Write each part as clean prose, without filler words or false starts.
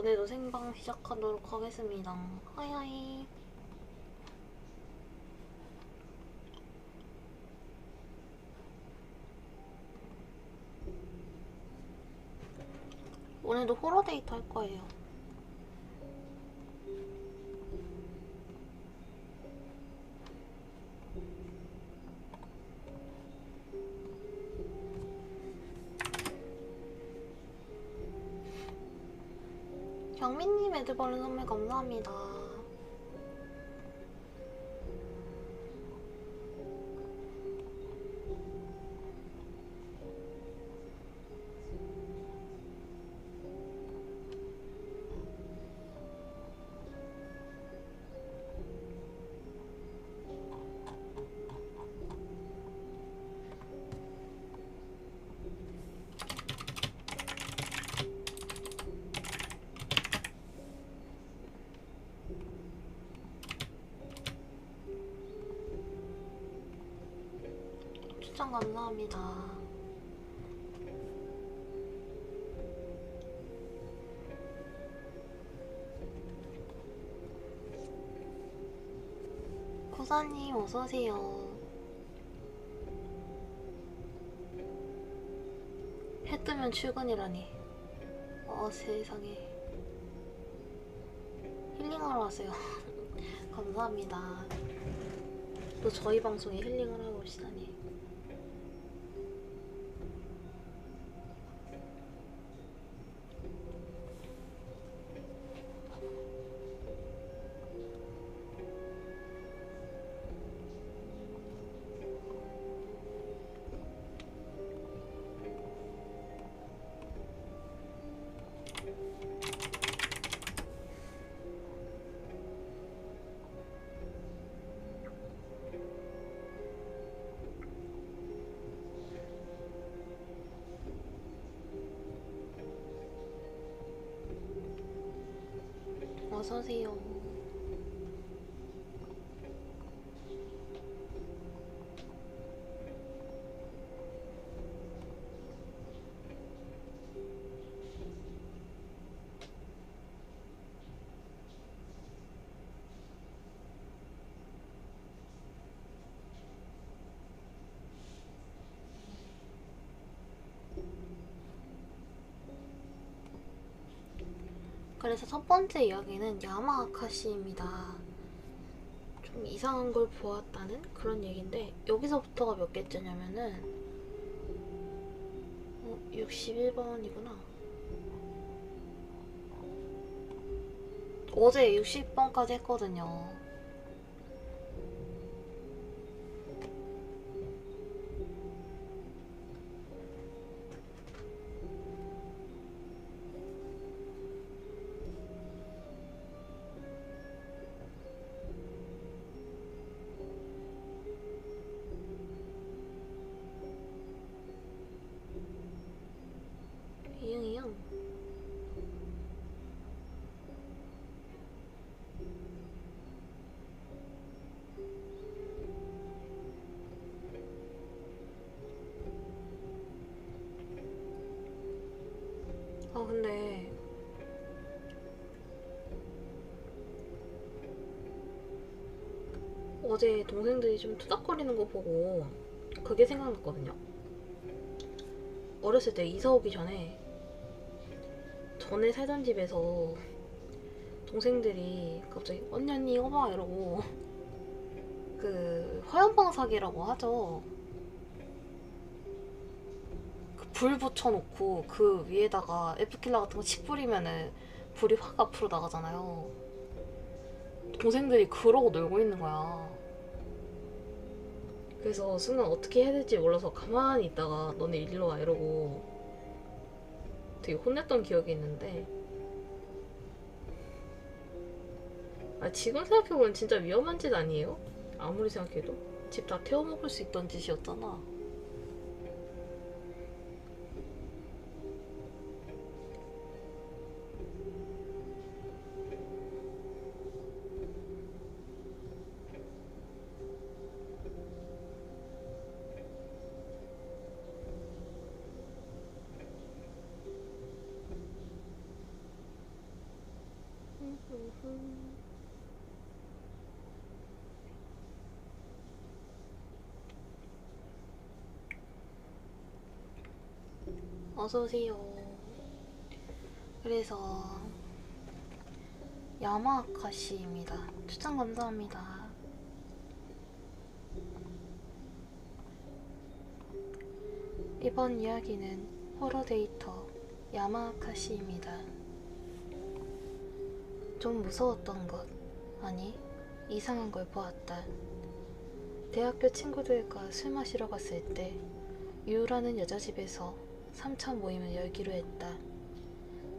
오늘도 생방 시작하도록 하겠습니다. 하이하이. 오늘도 호러 데이트 할 거예요. 경민님 에드벌룬 선물 감사합니다. 추천 감사합니다. 고사님 어서오세요. 해 뜨면 출근이라니. 세상에. 힐링하러 왔어요. 감사합니다. 또 저희 방송에 힐링을 하고 오시다니. 어서오세요. 그래서 첫 번째 이야기는 야마아카시입니다. 좀 이상한 걸 보았다는 그런 얘기인데, 여기서부터가 몇 개째냐면은 61번이구나. 어제 60번까지 했거든요. 이응이응. 근데 어제 동생들이 좀 투닥거리는 거 보고 그게 생각났거든요. 어렸을 때 이사 오기 전에 살던 집에서 동생들이 갑자기 언니 언니 이거 봐 이러고 그 화염방사기라고 하죠. 그 불 붙여놓고 그 위에다가 에프킬러 같은 거 칙 뿌리면은 불이 확 앞으로 나가잖아요. 동생들이 그러고 놀고 있는 거야. 그래서 순간 어떻게 해야 될지 몰라서 가만히 있다가 너네 일로 와 이러고 되게 혼냈던 기억이 있는데, 지금 생각해보면 진짜 위험한 짓 아니에요? 아무리 생각해도 집 다 태워먹을 수 있던 짓이었잖아. 어서오세요. 그래서 야마아카시입니다. 추천 감사합니다. 이번 이야기는 호러 데이터 야마아카시입니다. 좀 무서웠던 것, 아니 이상한 걸 보았다. 대학교 친구들과 술 마시러 갔을 때 유라는 여자 집에서 3차 모임을 열기로 했다.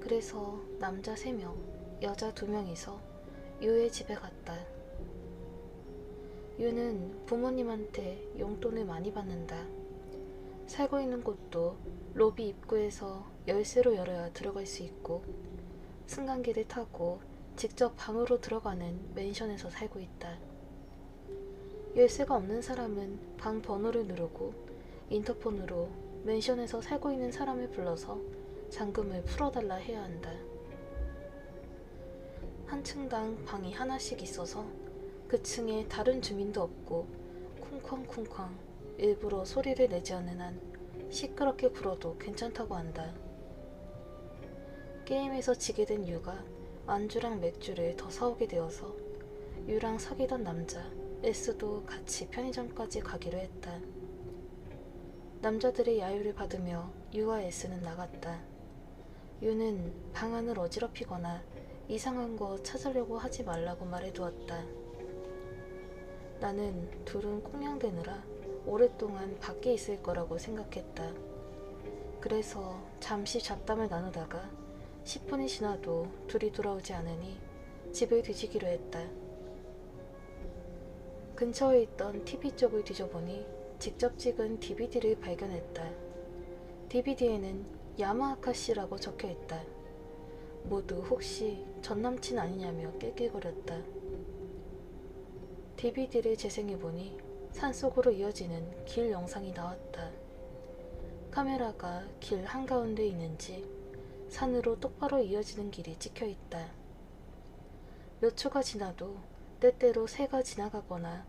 그래서 남자 3명, 여자 2명이서 유의 집에 갔다. 유는 부모님한테 용돈을 많이 받는다. 살고 있는 곳도 로비 입구에서 열쇠로 열어야 들어갈 수 있고 승강기를 타고 직접 방으로 들어가는 맨션에서 살고 있다. 열쇠가 없는 사람은 방 번호를 누르고 인터폰으로 맨션에서 살고 있는 사람을 불러서 잔금을 풀어달라 해야 한다. 한 층당 방이 하나씩 있어서 그 층에 다른 주민도 없고 쿵쾅쿵쾅 일부러 소리를 내지 않는 한 시끄럽게 굴어도 괜찮다고 한다. 게임에서 지게 된 유가 안주랑 맥주를 더 사오게 되어서 유랑 사귀던 남자 S도 같이 편의점까지 가기로 했다. 남자들의 야유를 받으며 유와 S는 나갔다. 유는 방안을 어지럽히거나 이상한 거 찾으려고 하지 말라고 말해두었다. 나는 둘은 꽁냥대느라 오랫동안 밖에 있을 거라고 생각했다. 그래서 잠시 잡담을 나누다가 10분이 지나도 둘이 돌아오지 않으니 집을 뒤지기로 했다. 근처에 있던 TV 쪽을 뒤져보니 직접 찍은 DVD를 발견했다. DVD에는 야마아카시라고 적혀있다. 모두 혹시 전남친 아니냐며 낄낄거렸다. DVD를 재생해보니 산속으로 이어지는 길 영상이 나왔다. 카메라가 길 한가운데 있는지 산으로 똑바로 이어지는 길이 찍혀있다. 몇 초가 지나도 때때로 새가 지나가거나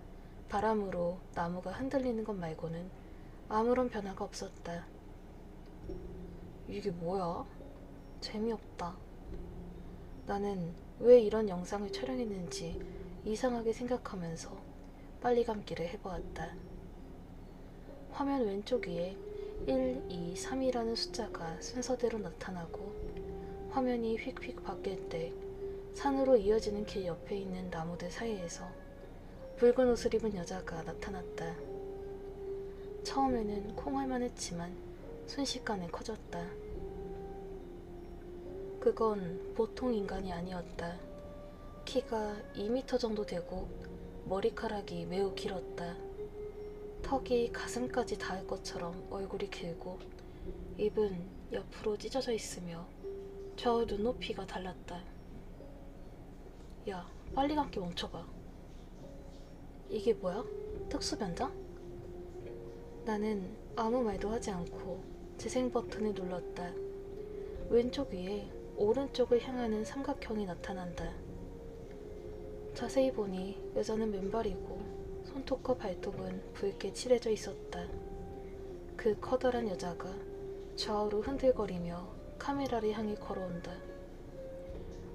바람으로 나무가 흔들리는 것 말고는 아무런 변화가 없었다. 이게 뭐야? 재미없다. 나는 왜 이런 영상을 촬영했는지 이상하게 생각하면서 빨리 감기를 해보았다. 화면 왼쪽 위에 1, 2, 3이라는 숫자가 순서대로 나타나고 화면이 휙휙 바뀔 때 산으로 이어지는 길 옆에 있는 나무들 사이에서 붉은 옷을 입은 여자가 나타났다. 처음에는 콩알만 했지만 순식간에 커졌다. 그건 보통 인간이 아니었다. 키가 2m 정도 되고 머리카락이 매우 길었다. 턱이 가슴까지 닿을 것처럼 얼굴이 길고 입은 옆으로 찢어져 있으며 좌우 눈높이가 달랐다. 야, 빨리 감기 멈춰봐. 이게 뭐야? 특수변장? 나는 아무 말도 하지 않고 재생 버튼을 눌렀다. 왼쪽 위에 오른쪽을 향하는 삼각형이 나타난다. 자세히 보니 여자는 맨발이고 손톱과 발톱은 붉게 칠해져 있었다. 그 커다란 여자가 좌우로 흔들거리며 카메라를 향해 걸어온다.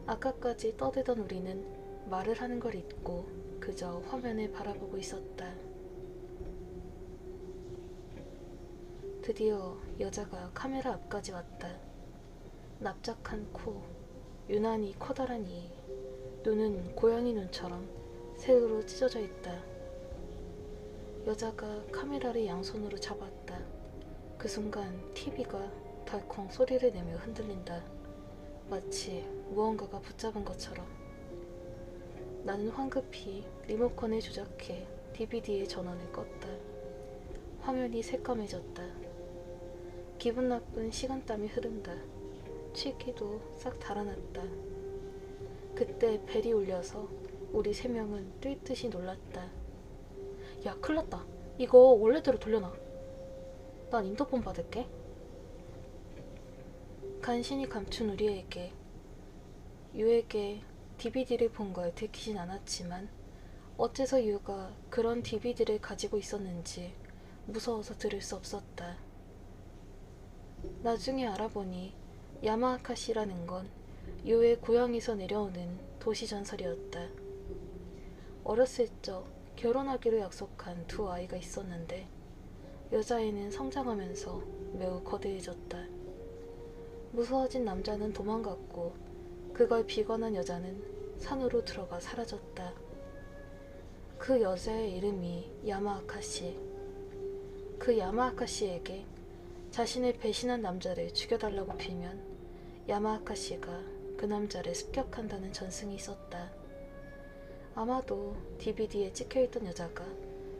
아까까지 떠들던 우리는 말을 하는 걸 잊고 그저 화면을 바라보고 있었다. 드디어 여자가 카메라 앞까지 왔다. 납작한 코, 유난히 커다란 이, 눈은 고양이 눈처럼 세로로 찢어져 있다. 여자가 카메라를 양손으로 잡았다. 그 순간 TV가 덜컹 소리를 내며 흔들린다. 마치 무언가가 붙잡은 것처럼. 나는 황급히 리모컨을 조작해 DVD의 전원을 껐다. 화면이 새까매졌다. 기분 나쁜 식은땀이 흐른다. 취기도 싹 달아났다. 그때 벨이 울려서 우리 3명은 뛸 듯이 놀랐다. 야, 큰일났다. 이거 원래대로 돌려놔. 난 인터폰 받을게. 간신히 감춘 우리에게 유에게 DVD를 본 걸 들키진 않았지만 어째서 유가 그런 DVD를 가지고 있었는지 무서워서 들을 수 없었다. 나중에 알아보니 야마아카시라는 건 유의 고향에서 내려오는 도시전설이었다. 어렸을 적 결혼하기로 약속한 두 아이가 있었는데 여자애는 성장하면서 매우 거대해졌다. 무서워진 남자는 도망갔고 그걸 비관한 여자는 산으로 들어가 사라졌다. 그 여자의 이름이 야마아카시. 그 야마아카시에게 자신을 배신한 남자를 죽여달라고 빌면 야마아카시가 그 남자를 습격한다는 전승이 있었다. 아마도 DVD에 찍혀있던 여자가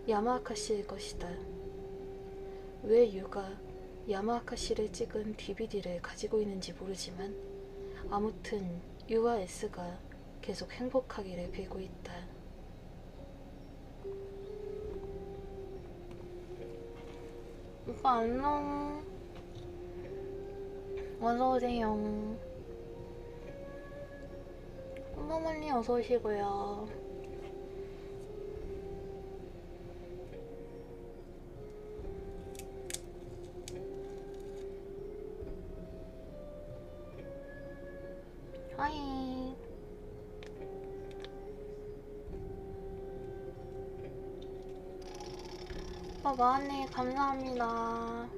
야마아카시일 것이다. 왜 유가 야마아카시를 찍은 DVD를 가지고 있는지 모르지만 아무튼 유와 S가 계속 행복하기를 빌고 있다. 오빠 안녕. 어서오세요. 엄마만님 어서오시고요. 하이. 오빠 마한님 감사합니다.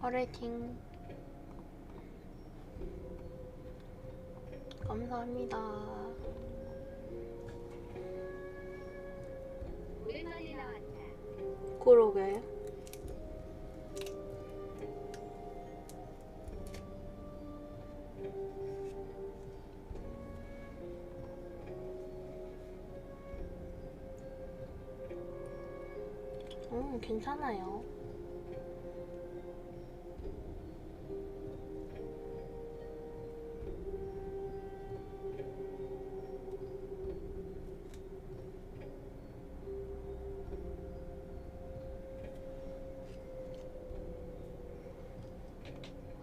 어레팅 감사합니다. 오랜만에 나왔다. 그러게. 괜찮아요.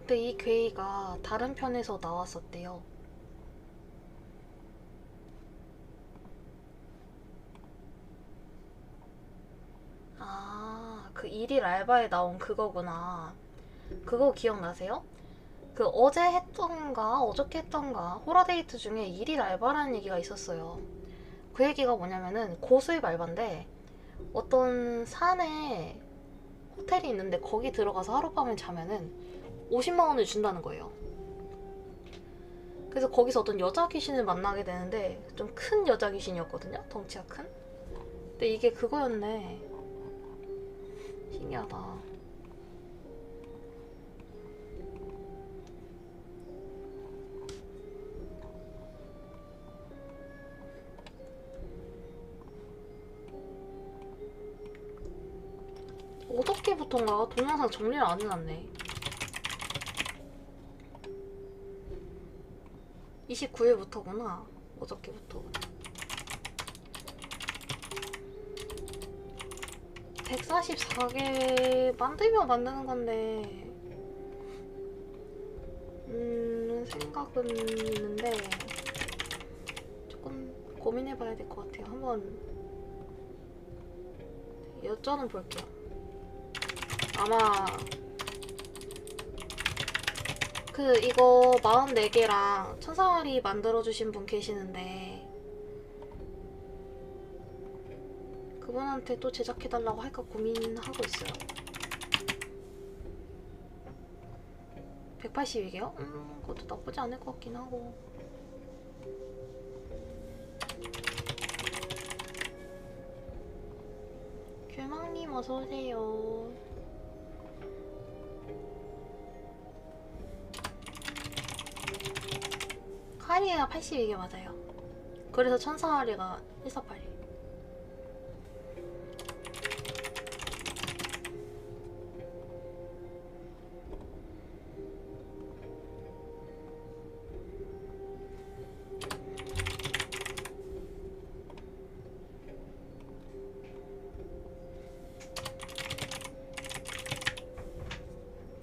근데 이 괴이가 다른 편에서 나왔었대요. 아, 그 일일 알바에 나온 그거구나. 그거 기억나세요? 그 어제 했던가 어저께 했던가 호라데이트 중에 일일 알바라는 얘기가 있었어요. 그 얘기가 뭐냐면은 고수입 알바인데 어떤 산에 호텔이 있는데 거기 들어가서 하룻밤을 자면은 50만 원을 준다는 거예요. 그래서 거기서 어떤 여자 귀신을 만나게 되는데 좀 큰 여자 귀신이었거든요. 덩치가 큰. 근데 이게 그거였네. 신기하다. 어저께부터인가 동영상 정리를 안 해놨네. 29일부터구나. 어저께부터. 144개 만들면 만드는 건데 생각은 있는데 조금 고민해봐야 될 것 같아요. 한번 여쭤는 볼게요. 아마 이거 44개랑 천사와리 만들어주신 분 계시는데 그분한테 또 제작해달라고 할까 고민하고 있어요. 182개요? 그것도 나쁘지 않을 것 같긴 하고. 규망님 어서오세요. 카리에가 82개 맞아요. 그래서 천사와리가 148.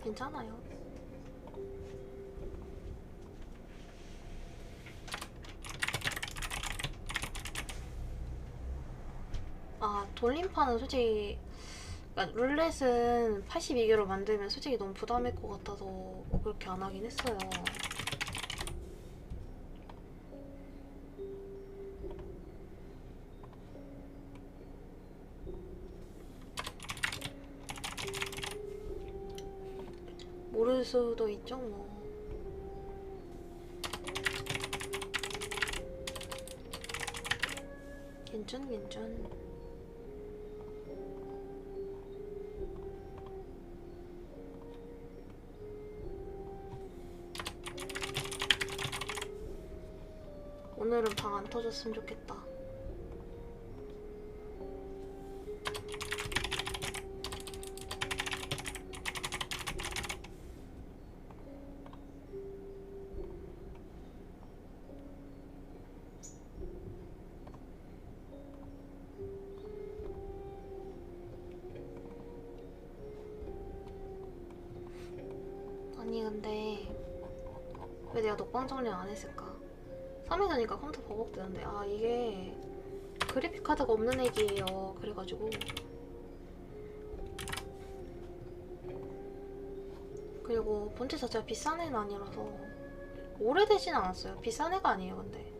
괜찮아요. 돌림판은 솔직히, 그러니까 룰렛은 82개로 만들면 솔직히 너무 부담일 것 같아서 그렇게 안 하긴 했어요. 모를 수도 있죠 뭐. 괜찮. 오늘은 방 안 터졌으면 좋겠다. 아니 근데 왜 내가 녹방 정리 안 했을까? 3일 전이니까 컴퓨터 버벅대는데, 아 이게 그래픽카드가 없는 액이에요. 그래가지고. 그리고 본체 자체가 비싼 애는 아니라서 오래되진 않았어요. 비싼 애가 아니에요. 근데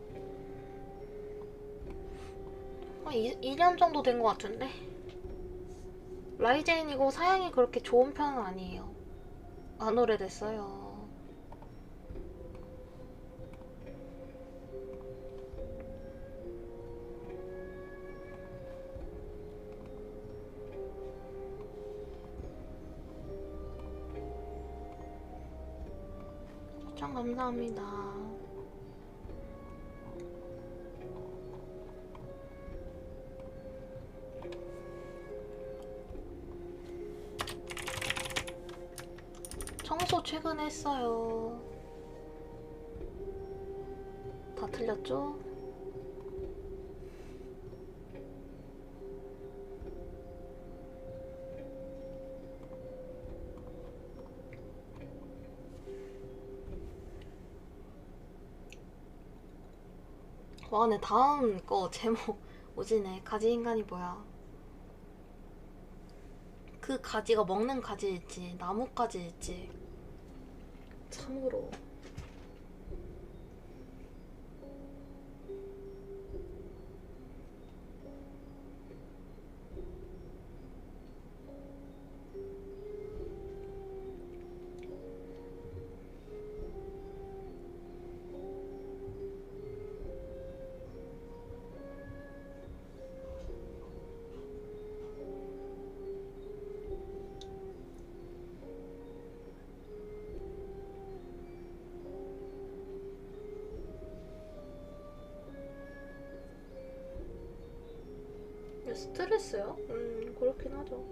한 2년 정도 된 것 같은데? 라이젠이고 사양이 그렇게 좋은 편은 아니에요. 안 오래됐어요. 추천 감사합니다. 청소 최근에 했어요. 다 틀렸죠? 와 근데 다음 거 제목 오지네. 가지인간이 뭐야. 그 가지가 먹는 가지일지 나뭇가지일지 참으로. 스트레스요? 그렇긴 하죠.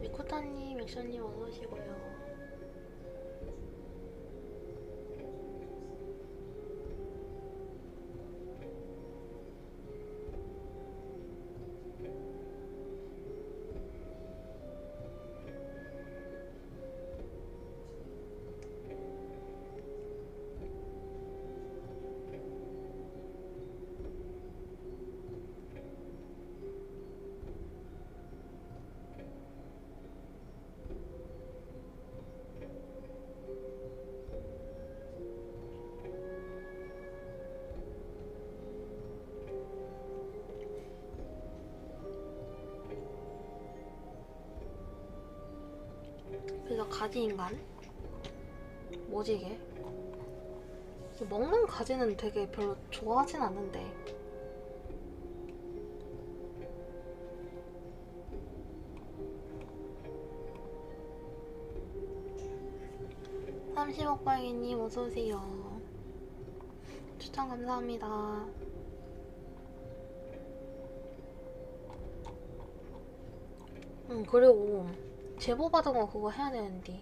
미코타님, 액션님 어서오시고요. 그래서 가지인간? 뭐지 이게? 먹는 가지는 되게 별로 좋아하진 않는데. 삼십억방이님 어서오세요. 추천 감사합니다. 그리고 제보 받은 거 그거 해야 되는데.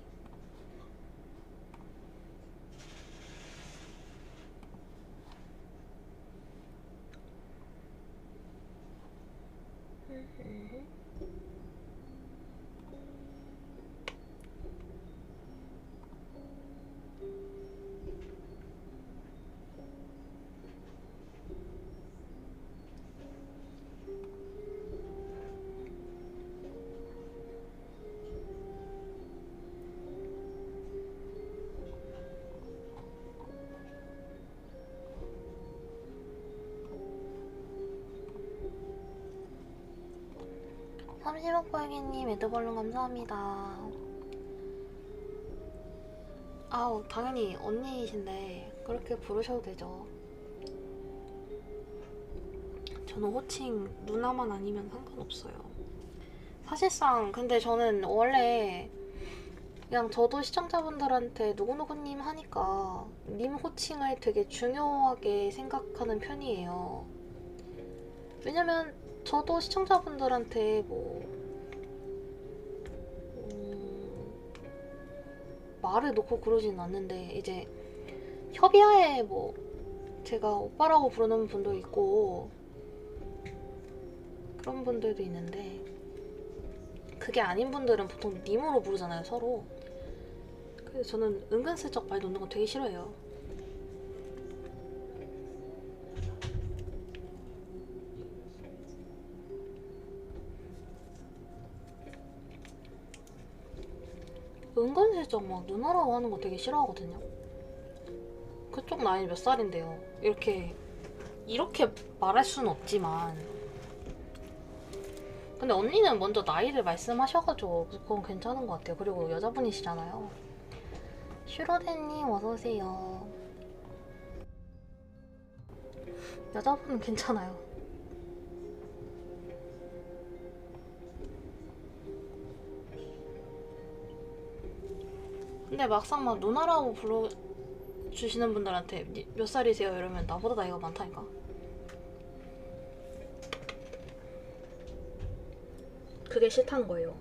30억 벌기님 에드벌룬 감사합니다. 아우 당연히 언니이신데 그렇게 부르셔도 되죠. 저는 호칭 누나만 아니면 상관없어요. 사실상 근데 저는 원래 그냥 저도 시청자분들한테 누구누구님 하니까 님 호칭을 되게 중요하게 생각하는 편이에요. 왜냐면 저도 시청자분들한테 말을 놓고 그러진 않는데 이제 협의하에 제가 오빠라고 부르는 분도 있고 그런 분들도 있는데 그게 아닌 분들은 보통 님으로 부르잖아요 서로. 그래서 저는 은근슬쩍 말 놓는 거 되게 싫어해요. 은근슬쩍 막 누나라고 하는 거 되게 싫어하거든요. 그쪽 나이 몇 살인데요. 이렇게 말할 수는 없지만 근데 언니는 먼저 나이를 말씀하셔가지고 그건 괜찮은 것 같아요. 그리고 여자분이시잖아요. 슈로데님 어서오세요. 여자분은 괜찮아요. 근데 막상 막 누나라고 불러주시는 분들한테 몇 살이세요? 이러면 나보다 나이가 많다니까. 그게 싫다는 거예요.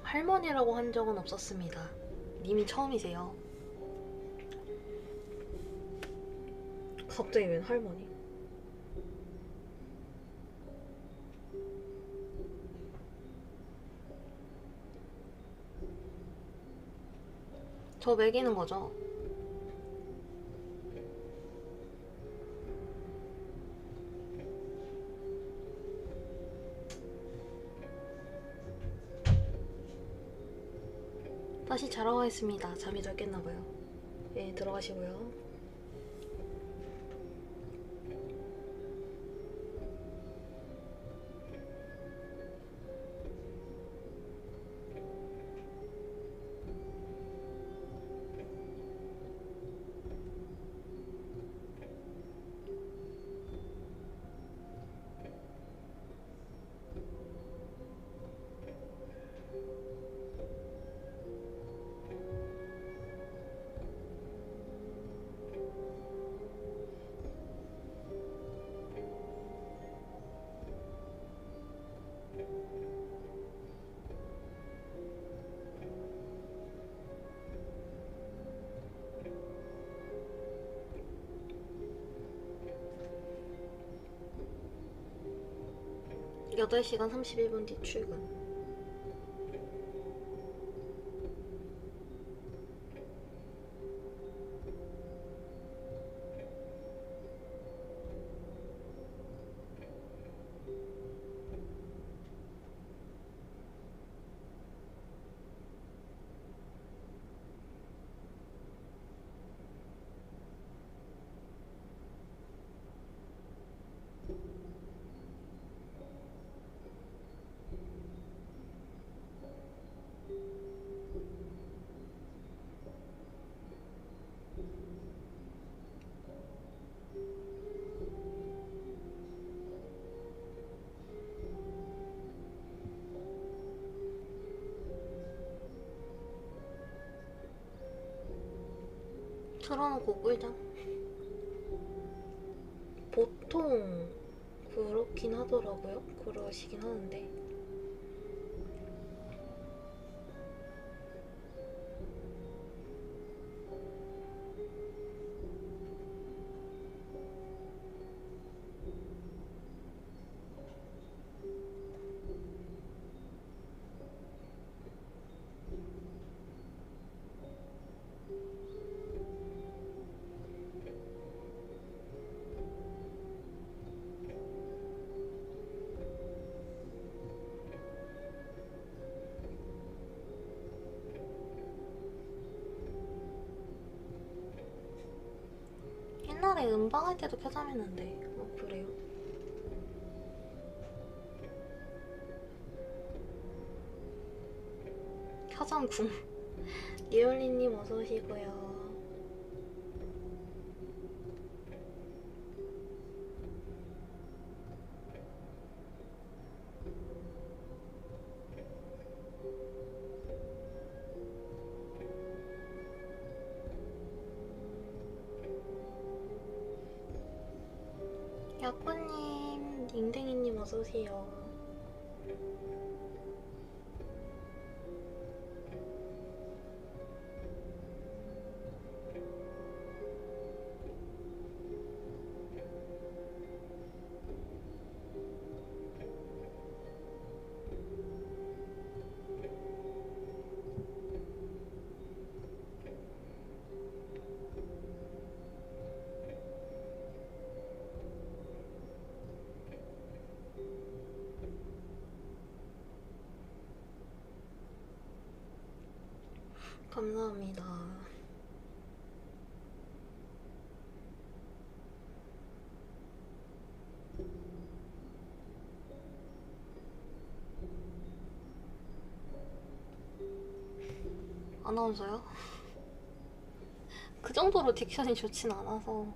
할머니라고 한 적은 없었습니다. 님이 처음이세요. 갑자기 웬 할머니? 저 먹이는 거죠? 다시 자러 가겠습니다. 잠이 덜 깼나봐요. 예, 들어가시고요. (8시간 31분) 뒤 출근. 틀어놓고 꿀잠. 보통 그렇긴 하더라고요. 그러시긴 하는데. 옛날에 음방할 때도 켜잠했는데 뭐 그래요? 켜잠궁. 예올리님 어서오시고요. 야꾸님, 닝댕이님 어서오세요. 감사합니다. 아나운서요? 그 정도로 딕션이 좋진 않아서.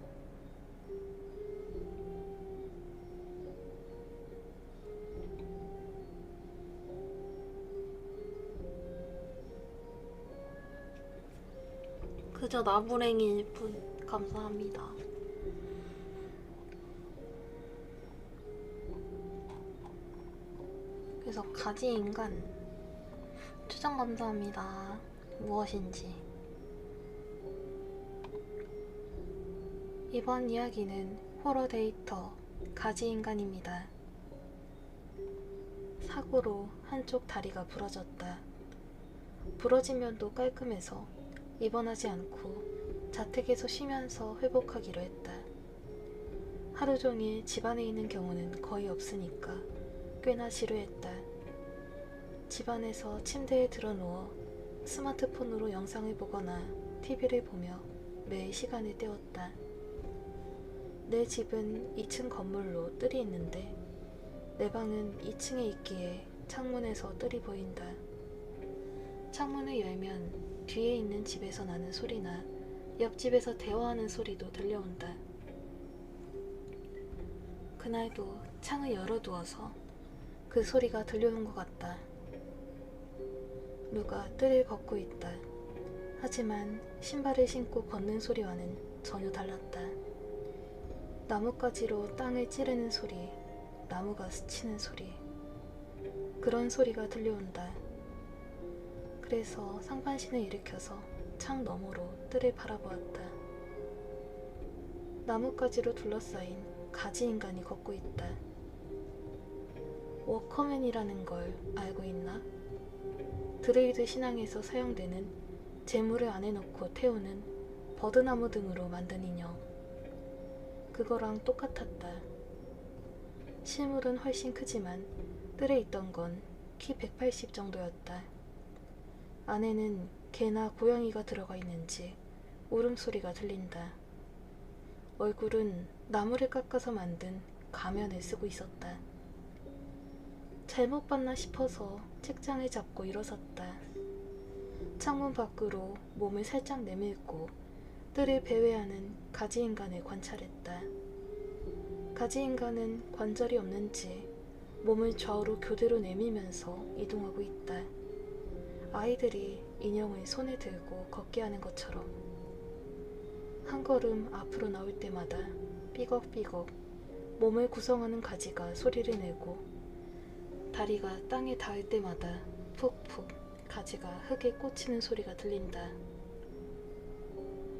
그저 나부랭일 뿐. 감사합니다. 그래서 가지인간 추천 감사합니다. 무엇인지. 이번 이야기는 호러 데이터 가지인간입니다. 사고로 한쪽 다리가 부러졌다. 부러진 면도 깔끔해서 입원하지 않고 자택에서 쉬면서 회복하기로 했다. 하루 종일 집안에 있는 경우는 거의 없으니까 꽤나 지루했다. 집안에서 침대에 드러누워 스마트폰으로 영상을 보거나 TV를 보며 매일 시간을 때웠다. 내 집은 2층 건물로 뜰이 있는데 내 방은 2층에 있기에 창문에서 뜰이 보인다. 창문을 열면 뒤에 있는 집에서 나는 소리나 옆집에서 대화하는 소리도 들려온다. 그날도 창을 열어두어서 그 소리가 들려온 것 같다. 누가 뜰을 걷고 있다. 하지만 신발을 신고 걷는 소리와는 전혀 달랐다. 나뭇가지로 땅을 찌르는 소리, 나무가 스치는 소리, 그런 소리가 들려온다. 그래서 상반신을 일으켜서 창 너머로 뜰을 바라보았다. 나뭇가지로 둘러싸인 가지인간이 걷고 있다. 워커맨이라는 걸 알고 있나? 드레이드 신앙에서 사용되는 재물을 안에 넣고 태우는 버드나무 등으로 만든 인형. 그거랑 똑같았다. 실물은 훨씬 크지만 뜰에 있던 건 키 180 정도였다. 안에는 개나 고양이가 들어가 있는지 울음소리가 들린다. 얼굴은 나무를 깎아서 만든 가면을 쓰고 있었다. 잘못 봤나 싶어서 책장을 잡고 일어섰다. 창문 밖으로 몸을 살짝 내밀고 뜰을 배회하는 가지인간을 관찰했다. 가지인간은 관절이 없는지 몸을 좌우로 교대로 내밀면서 이동하고 있다. 아이들이 인형을 손에 들고 걷게 하는 것처럼. 한 걸음 앞으로 나올 때마다 삐걱삐걱 몸을 구성하는 가지가 소리를 내고 다리가 땅에 닿을 때마다 푹푹 가지가 흙에 꽂히는 소리가 들린다.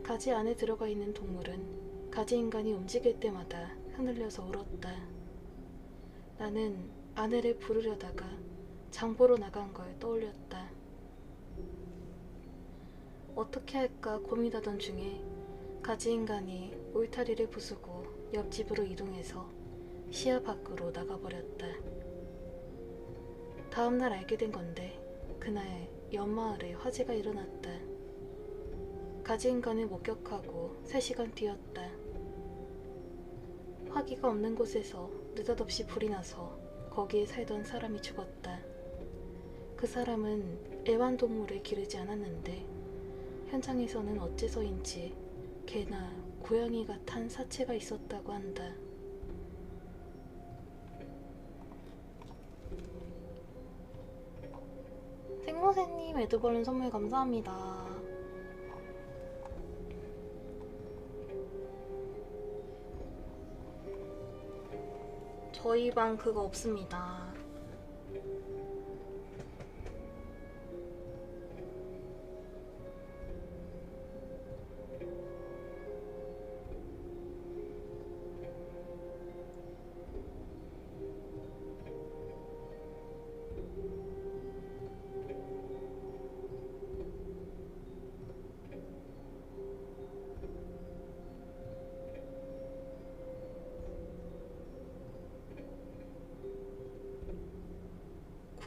가지 안에 들어가 있는 동물은 가지 인간이 움직일 때마다 흔들려서 울었다. 나는 아내를 부르려다가 장보러 나간 걸 떠올렸다. 어떻게 할까 고민하던 중에 가지 인간이 울타리를 부수고 옆집으로 이동해서 시야 밖으로 나가버렸다. 다음날 알게 된 건데 그날 옆마을에 화재가 일어났다. 가지 인간을 목격하고 3시간 뛰었다. 화기가 없는 곳에서 느닷없이 불이 나서 거기에 살던 사람이 죽었다. 그 사람은 애완동물을 기르지 않았는데 현장에서는 어째서인지 개나 고양이가 탄 사체가 있었다고 한다. 생모세님 에드벌룬 선물 감사합니다. 저희 방 그거 없습니다.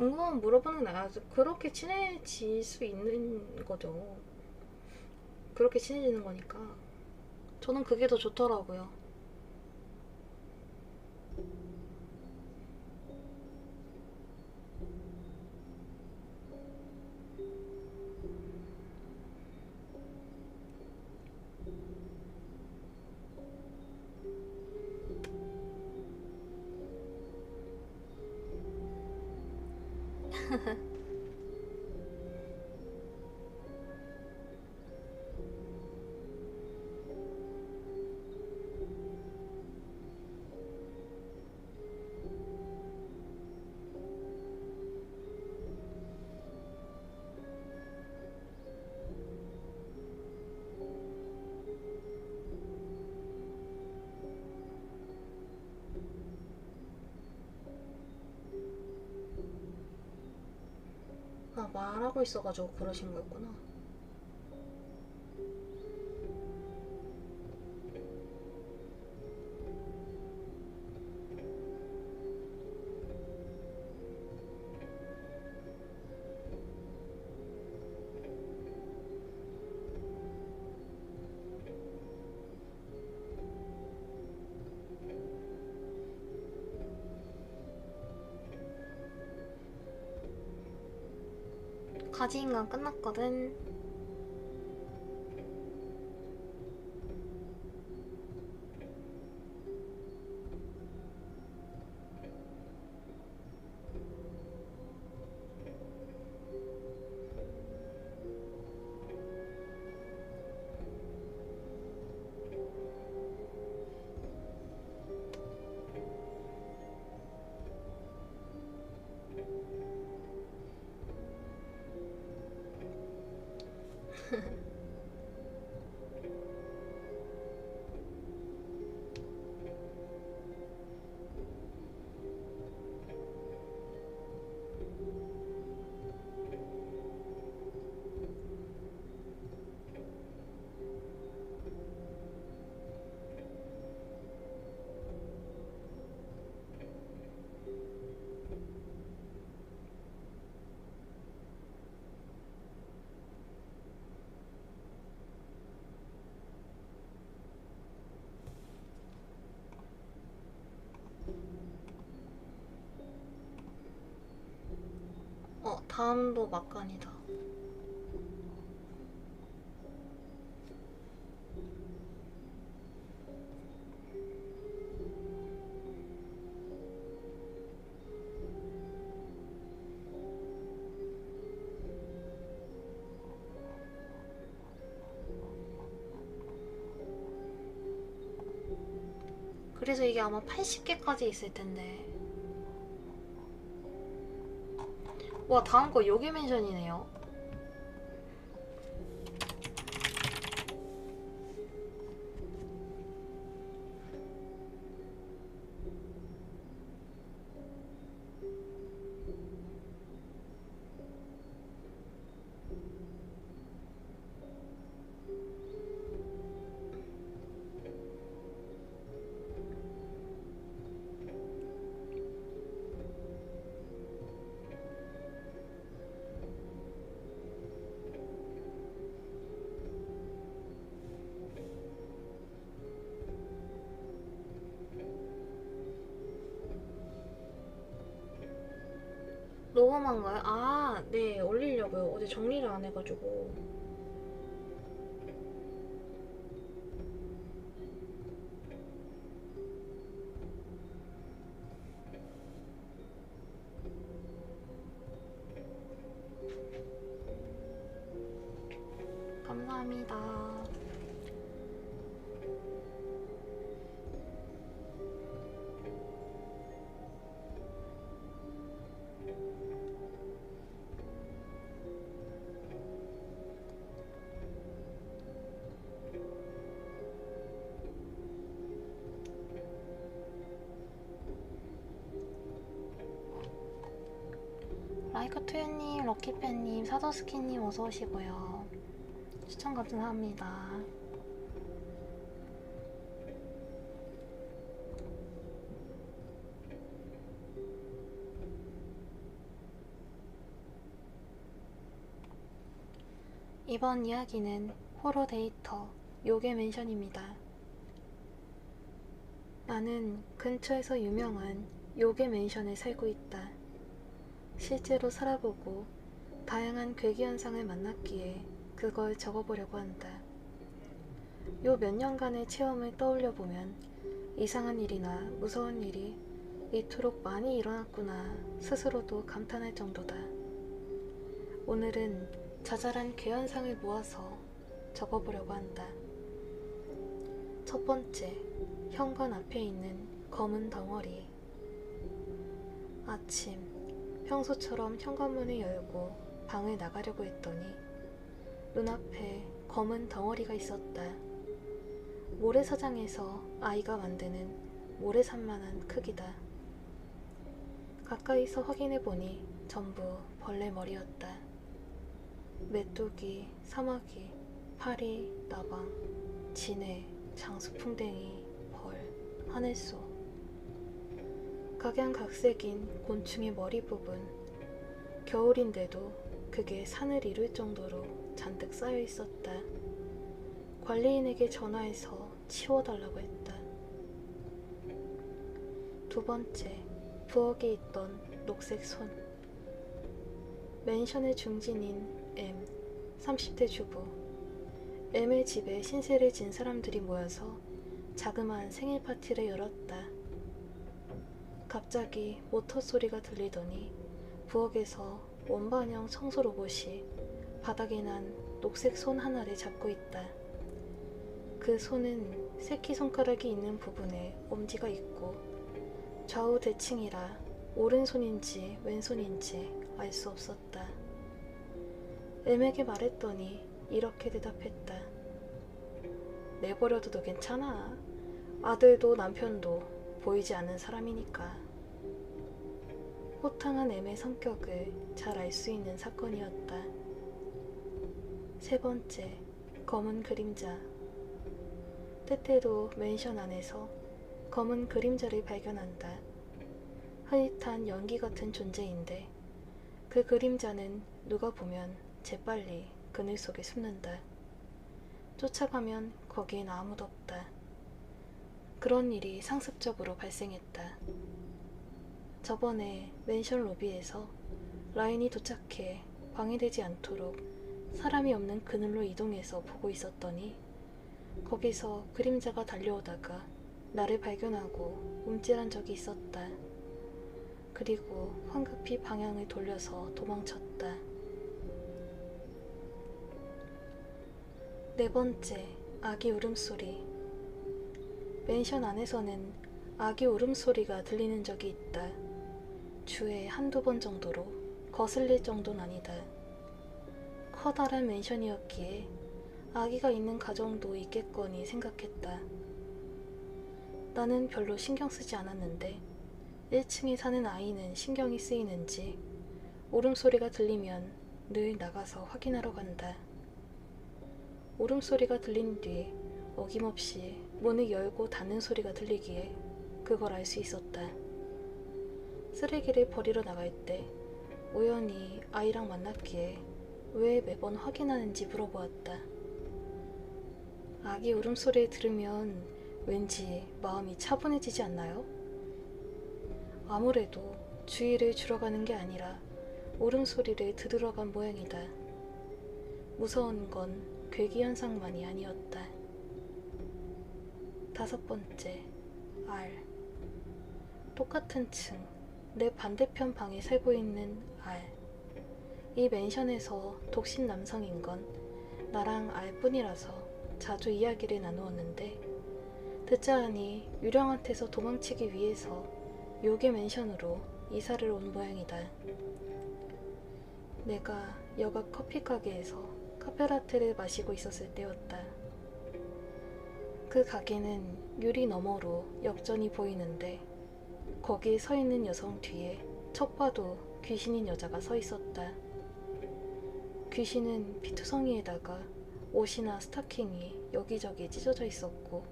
궁금하면 물어보는 게 나아서 그렇게 친해질 수 있는 거죠. 그렇게 친해지는 거니까. 저는 그게 더 좋더라고요. 아, 말하고 있어가지고 그러신 거였구나. 가지인간 끝났거든. 다음도 막간이다. 그래서 이게 아마 80개까지 있을 텐데. 와, 다음 거 요괴 맨션이네요. 녹음한가요? 아, 네, 올리려고요. 어제 정리를 안 해가지고. 감사합니다. 라이커투유님, 럭키팬님, 사더스키님 어서오시고요. 추천 감사합니다. 이번 이야기는 호러 데이터 요괴 맨션입니다. 나는 근처에서 유명한 요괴 맨션에 살고 있다. 실제로 살아보고 다양한 괴기 현상을 만났기에 그걸 적어보려고 한다. 요 몇 년간의 체험을 떠올려보면 이상한 일이나 무서운 일이 이토록 많이 일어났구나 스스로도 감탄할 정도다. 오늘은 자잘한 괴현상을 모아서 적어보려고 한다. 첫 번째, 현관 앞에 있는 검은 덩어리. 아침, 평소처럼 현관문을 열고 방을 나가려고 했더니 눈앞에 검은 덩어리가 있었다. 모래사장에서 아이가 만드는 모래산만한 크기다. 가까이서 확인해보니 전부 벌레 머리였다. 메뚜기, 사마귀, 파리, 나방, 진해, 장수풍뎅이, 벌, 하늘소. 각양각색인 곤충의 머리 부분. 겨울인데도 그게 산을 이룰 정도로 잔뜩 쌓여 있었다. 관리인에게 전화해서 치워달라고 했다. 두 번째, 부엌에 있던 녹색 손. 맨션의 중진인 M, 30대 주부. M의 집에 신세를 진 사람들이 모여서 자그마한 생일 파티를 열었다. 갑자기 모터 소리가 들리더니 부엌에서 원반형 청소 로봇이 바닥에 난 녹색 손 하나를 잡고 있다. 그 손은 새끼손가락이 있는 부분에 엄지가 있고 좌우 대칭이라 오른손인지 왼손인지 알 수 없었다. M에게 말했더니 이렇게 대답했다. 내버려둬도 괜찮아. 아들도 남편도 보이지 않는 사람이니까. 호탕한 M의 성격을 잘 알 수 있는 사건이었다. 세 번째, 검은 그림자. 때때로 맨션 안에서 검은 그림자를 발견한다. 흐릿한 연기 같은 존재인데 그 그림자는 누가 보면 재빨리 그늘 속에 숨는다. 쫓아가면 거기엔 아무도 없다. 그런 일이 상습적으로 발생했다. 저번에 맨션 로비에서 라인이 도착해 방해되지 않도록 사람이 없는 그늘로 이동해서 보고 있었더니 거기서 그림자가 달려오다가 나를 발견하고 움찔한 적이 있었다. 그리고 황급히 방향을 돌려서 도망쳤다. 네 번째, 아기 울음소리. 맨션 안에서는 아기 울음소리가 들리는 적이 있다. 주에 한두 번 정도로 거슬릴 정도는 아니다. 커다란 맨션이었기에 아기가 있는 가정도 있겠거니 생각했다. 나는 별로 신경 쓰지 않았는데 1층에 사는 아이는 신경이 쓰이는지 울음소리가 들리면 늘 나가서 확인하러 간다. 울음소리가 들린 뒤 어김없이 문을 열고 닫는 소리가 들리기에 그걸 알 수 있었다. 쓰레기를 버리러 나갈 때 우연히 아이랑 만났기에 왜 매번 확인하는지 물어보았다. 아기 울음소리를 들으면 왠지 마음이 차분해지지 않나요? 아무래도 주의를 줄여가는 게 아니라 울음소리를 들으러 간 모양이다. 무서운 건 괴기현상만이 아니었다. 5번째, R. 똑같은 층, 내 반대편 방에 살고 있는 R. 이 맨션에서 독신 남성인 건 나랑 R뿐이라서 자주 이야기를 나누었는데 듣자 하니 유령한테서 도망치기 위해서 요괴 맨션으로 이사를 온 모양이다. 내가 여가 커피 가게에서 카페라테를 마시고 있었을 때였다. 그 가게는 유리 너머로 역전이 보이는데 거기에 서 있는 여성 뒤에 척 봐도 귀신인 여자가 서 있었다. 귀신은 피투성이에다가 옷이나 스타킹이 여기저기 찢어져 있었고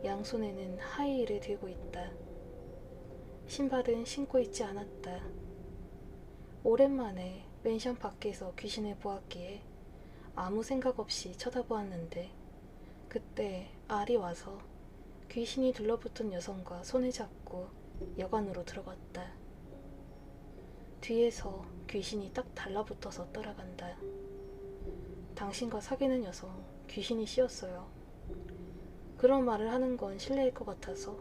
양손에는 하이힐을 들고 있다. 신발은 신고 있지 않았다. 오랜만에 맨션 밖에서 귀신을 보았기에 아무 생각 없이 쳐다보았는데 그때 알이 와서 귀신이 들러붙은 여성과 손을 잡고 여관으로 들어갔다. 뒤에서 귀신이 딱 달라붙어서 따라간다. 당신과 사귀는 여성 귀신이 씌었어요. 그런 말을 하는 건 실례일 것 같아서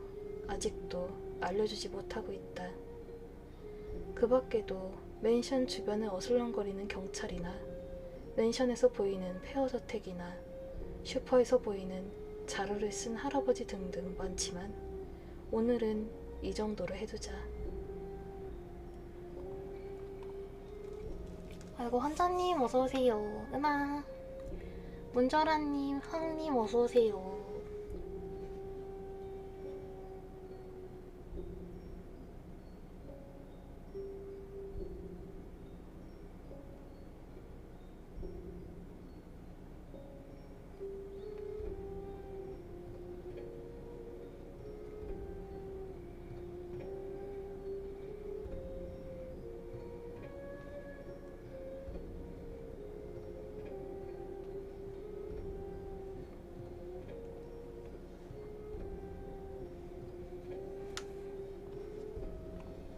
아직도 알려주지 못하고 있다. 그 밖에도 맨션 주변을 어슬렁거리는 경찰이나 맨션에서 보이는 폐허저택이나 슈퍼에서 보이는 자루를 쓴 할아버지 등등 많지만 오늘은 이 정도로 해두자. 아이고 환자님 어서오세요. 음악 문절아님 황님 어서오세요.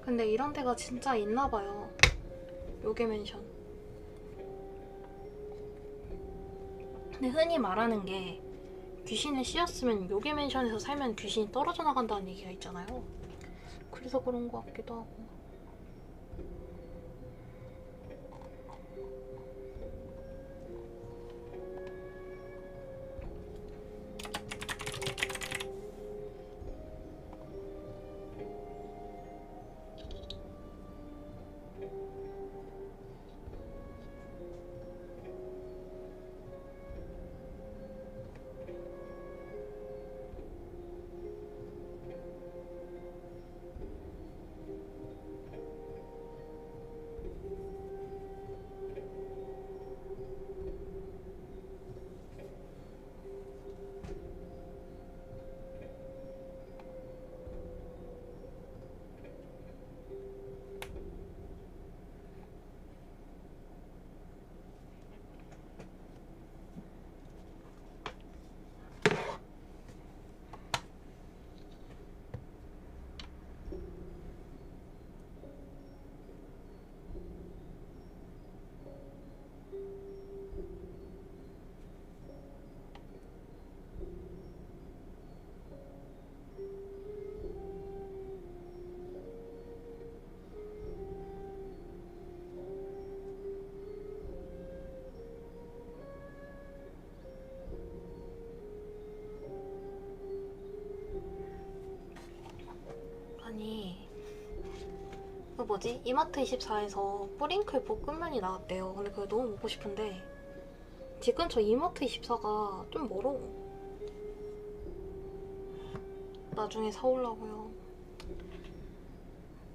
근데 이런 데가 진짜 있나봐요. 요괴 맨션. 근데 흔히 말하는 게 귀신을 씌었으면 요괴 맨션에서 살면 귀신이 떨어져 나간다는 얘기가 있잖아요. 그래서 그런 것 같기도 하고. 뭐지? 이마트24에서 뿌링클 볶음면이 나왔대요. 근데 그게 너무 먹고 싶은데 집 근처 이마트24가 좀 멀어. 나중에 사오려고요.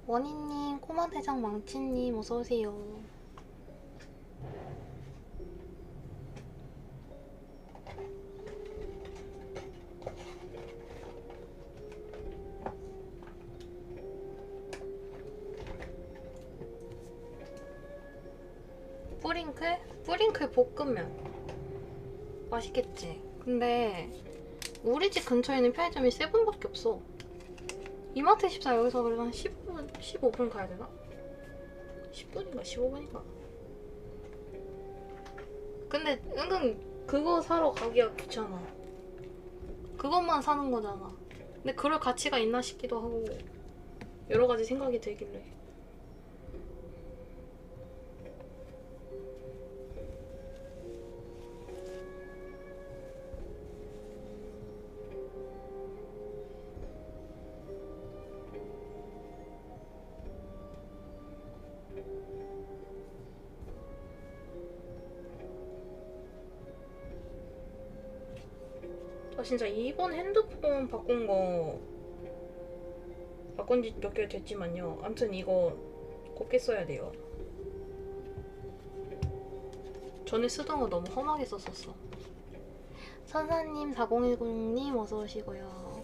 원희님, 꼬마대장 망치님 어서오세요. 뿌링클? 뿌링클 볶음면 맛있겠지? 근데 우리 집 근처에 있는 편의점이 세븐밖에 없어. 이마트24 여기서 그래도 한 15분, 15분 가야 되나? 10분인가 15분인가? 근데 은근 그거 사러 가기가 귀찮아. 그것만 사는 거잖아. 근데 그럴 가치가 있나 싶기도 하고 여러 가지 생각이 들길래. 아 진짜 이번 핸드폰 바꾼 지 몇 개월 됐지만요. 아무튼 이거 곱게 써야 돼요. 전에 쓰던 거 너무 험하게 썼었어. 선사님 4010님 어서 오시고요.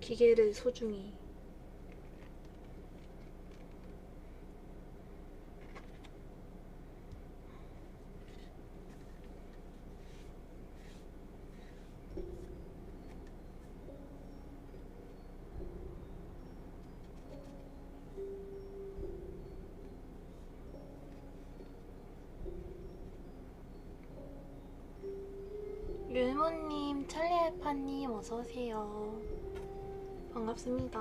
기계를 소중히. 율무님, 찰리알파님 어서오세요. 반갑습니다.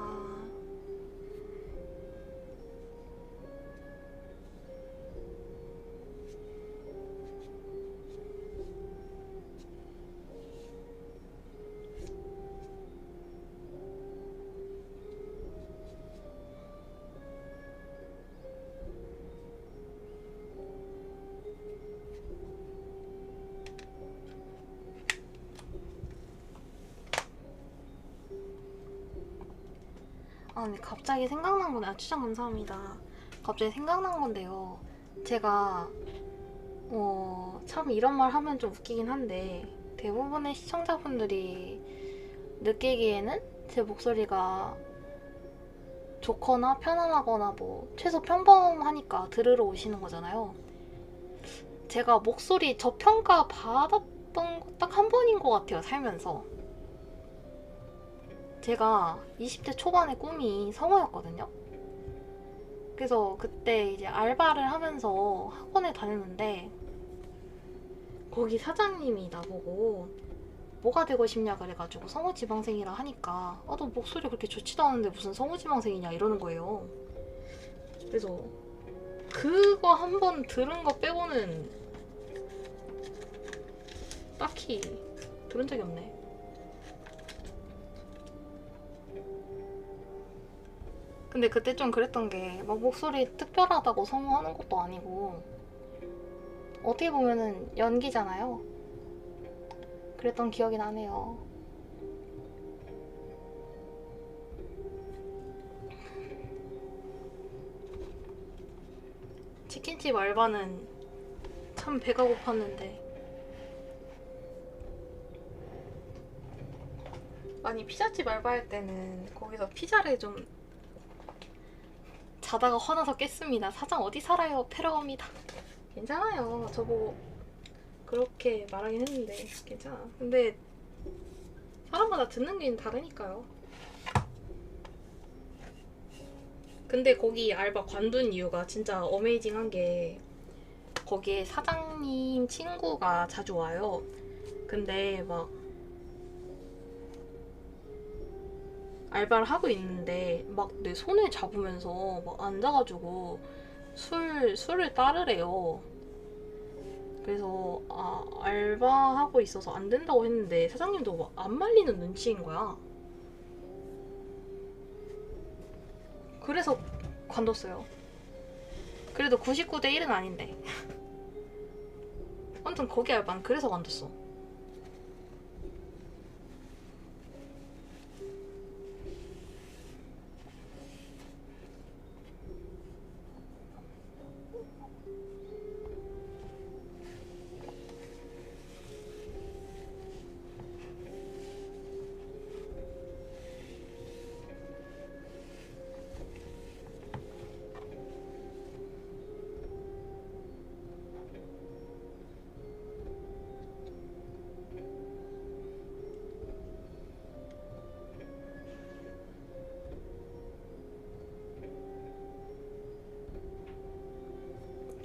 아 근데 갑자기 생각난 건데, 추천 감사합니다. 갑자기 생각난 건데요. 제가 참 이런 말 하면 좀 웃기긴 한데 대부분의 시청자분들이 느끼기에는 제 목소리가 좋거나 편안하거나 뭐 최소 평범하니까 들으러 오시는 거잖아요. 제가 목소리 저평가 받았던 거 딱 한 번인 것 같아요, 살면서. 제가 20대 초반의 꿈이 성우였거든요. 그래서 그때 이제 알바를 하면서 학원에 다녔는데 거기 사장님이 나보고 뭐가 되고 싶냐 그래가지고 성우지망생이라 하니까 너 목소리 그렇게 좋지도 않은데 무슨 성우지망생이냐 이러는 거예요. 그래서 그거 한 번 들은 거 빼고는 딱히 들은 적이 없네. 근데 그때 좀 그랬던 게 막 목소리 특별하다고 성우하는 것도 아니고 어떻게 보면은 연기잖아요. 그랬던 기억이 나네요. 치킨집 알바는 참 배가 고팠는데. 아니 피자집 알바할 때는 거기서 피자를 좀 자다가 화나서 깼습니다. 사장 어디 살아요? 패러 갑니다. 괜찮아요. 저보고 그렇게 말하긴 했는데 괜찮아. 근데 사람마다 듣는 게 다르니까요. 근데 거기 알바 관둔 이유가 진짜 어메이징한 게 거기에 사장님 친구가 자주 와요. 근데 막 알바를 하고 있는데 막 내 손을 잡으면서 막 앉아가지고 술을 따르래요. 그래서 알바하고 있어서 안 된다고 했는데 사장님도 막 안 말리는 눈치인 거야. 그래서 관뒀어요. 그래도 99대 1은 아닌데. 아무튼 거기 알바는 그래서 관뒀어.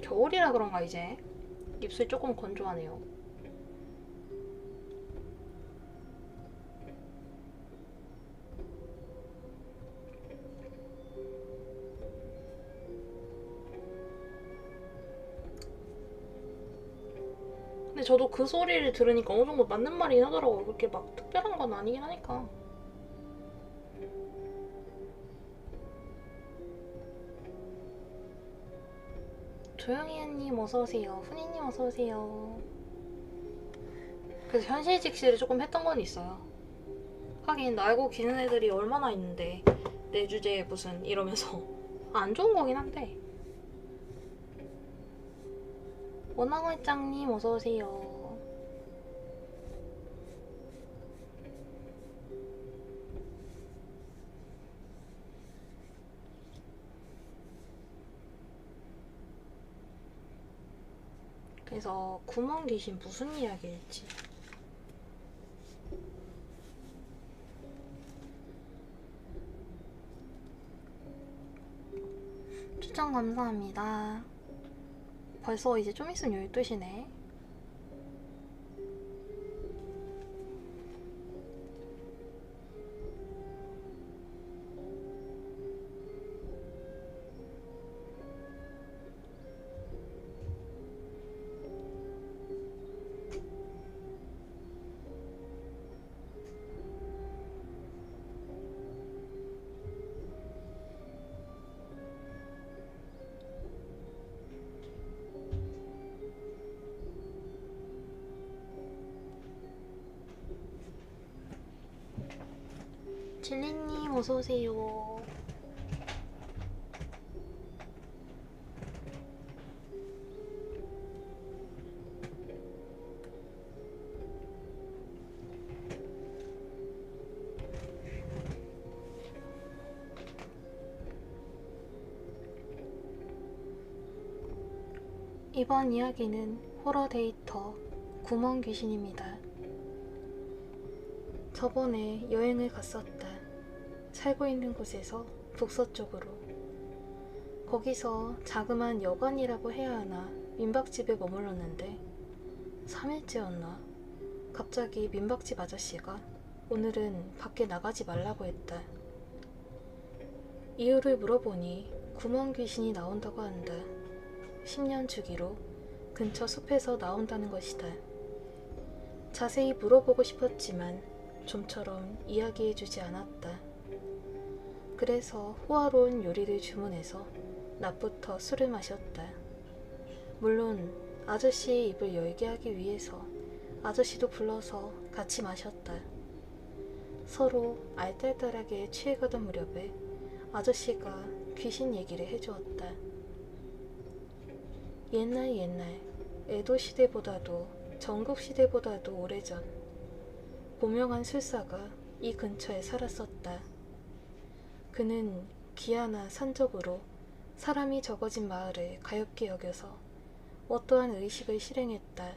겨울이라 그런가 이제 입술이 조금 건조하네요. 근데 저도 그 소리를 들으니까 어느 정도 맞는 말이긴 하더라고요. 그렇게 막 특별한 건 아니긴 하니까. 조영희님 어서오세요. 훈이님 어서오세요. 그래서 현실 직시를 조금 했던 건 있어요. 하긴 알고 기는 애들이 얼마나 있는데 내 주제에 무슨 이러면서 안 좋은 거긴 한데. 원앙월장님 어서오세요. 그래서 구멍 귀신 무슨 이야기일지. 추천 감사합니다. 벌써 이제 좀 있으면 12시네. 진리님 어서오세요. 이번 이야기는 호러 데이터 구멍 귀신입니다. 저번에 여행을 갔었다. 살고 있는 곳에서 북서쪽으로. 거기서 자그마한 여관이라고 해야 하나 민박집에 머물렀는데 3일째였나 갑자기 민박집 아저씨가 오늘은 밖에 나가지 말라고 했다. 이유를 물어보니 구멍 귀신이 나온다고 한다. 10년 주기로 근처 숲에서 나온다는 것이다. 자세히 물어보고 싶었지만 좀처럼 이야기해주지 않았다. 그래서 호화로운 요리를 주문해서 낮부터 술을 마셨다. 물론 아저씨의 입을 열게 하기 위해서 아저씨도 불러서 같이 마셨다. 서로 알딸딸하게 취해가던 무렵에 아저씨가 귀신 얘기를 해주었다. 옛날 에도시대보다도 전국시대보다도 오래전 고명한 술사가 이 근처에 살았었다. 그는 기아나 산적으로 사람이 적어진 마을을 가엾게 여겨서 어떠한 의식을 실행했다.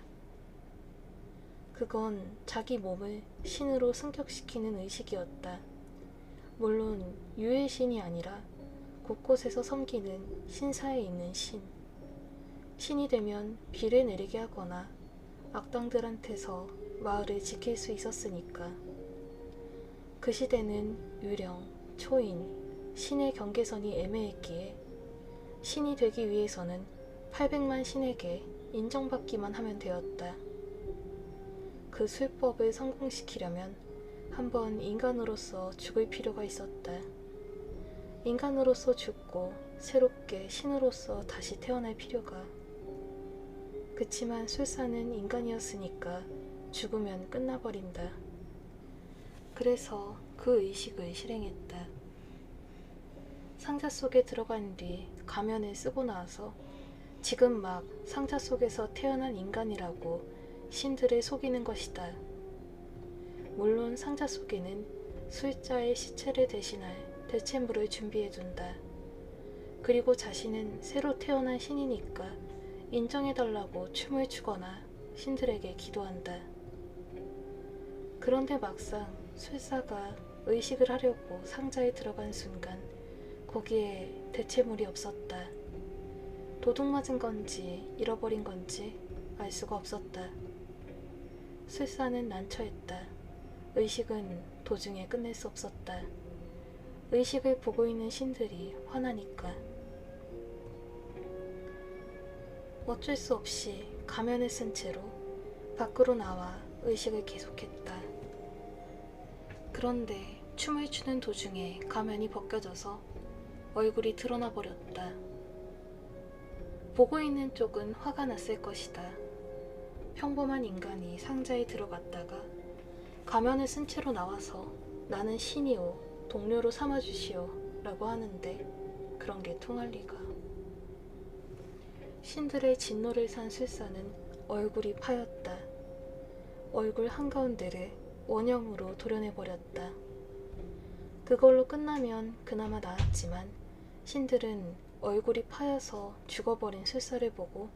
그건 자기 몸을 신으로 승격시키는 의식이었다. 물론 유의 신이 아니라 곳곳에서 섬기는 신사에 있는 신. 신이 되면 비를 내리게 하거나 악당들한테서 마을을 지킬 수 있었으니까. 그 시대는 유령, 초인, 신의 경계선이 애매했기에 신이 되기 위해서는 800만 신에게 인정받기만 하면 되었다. 그 술법을 성공시키려면 한번 인간으로서 죽을 필요가 있었다. 인간으로서 죽고 새롭게 신으로서 다시 태어날 필요가. 그치만 술사는 인간이었으니까 죽으면 끝나버린다. 그래서 그 의식을 실행했다. 상자 속에 들어간 뒤 가면을 쓰고 나와서 지금 막 상자 속에서 태어난 인간이라고 신들을 속이는 것이다. 물론 상자 속에는 술자의 시체를 대신할 대체물을 준비해둔다. 그리고 자신은 새로 태어난 신이니까 인정해달라고 춤을 추거나 신들에게 기도한다. 그런데 막상 술사가 의식을 하려고 상자에 들어간 순간 거기에 대체물이 없었다. 도둑 맞은 건지 잃어버린 건지 알 수가 없었다. 술사는 난처했다. 의식은 도중에 끝낼 수 없었다. 의식을 보고 있는 신들이 화나니까. 어쩔 수 없이 가면을 쓴 채로 밖으로 나와 의식을 계속했다. 그런데 춤을 추는 도중에 가면이 벗겨져서 얼굴이 드러나 버렸다. 보고 있는 쪽은 화가 났을 것이다. 평범한 인간이 상자에 들어갔다가 가면을 쓴 채로 나와서 나는 신이오, 동료로 삼아주시오 라고 하는데 그런 게 통할 리가. 신들의 진노를 산 술사는 얼굴이 파였다. 얼굴 한가운데를 원형으로 도려내버렸다. 그걸로 끝나면 그나마 나았지만 신들은 얼굴이 파여서 죽어버린 술사를 보고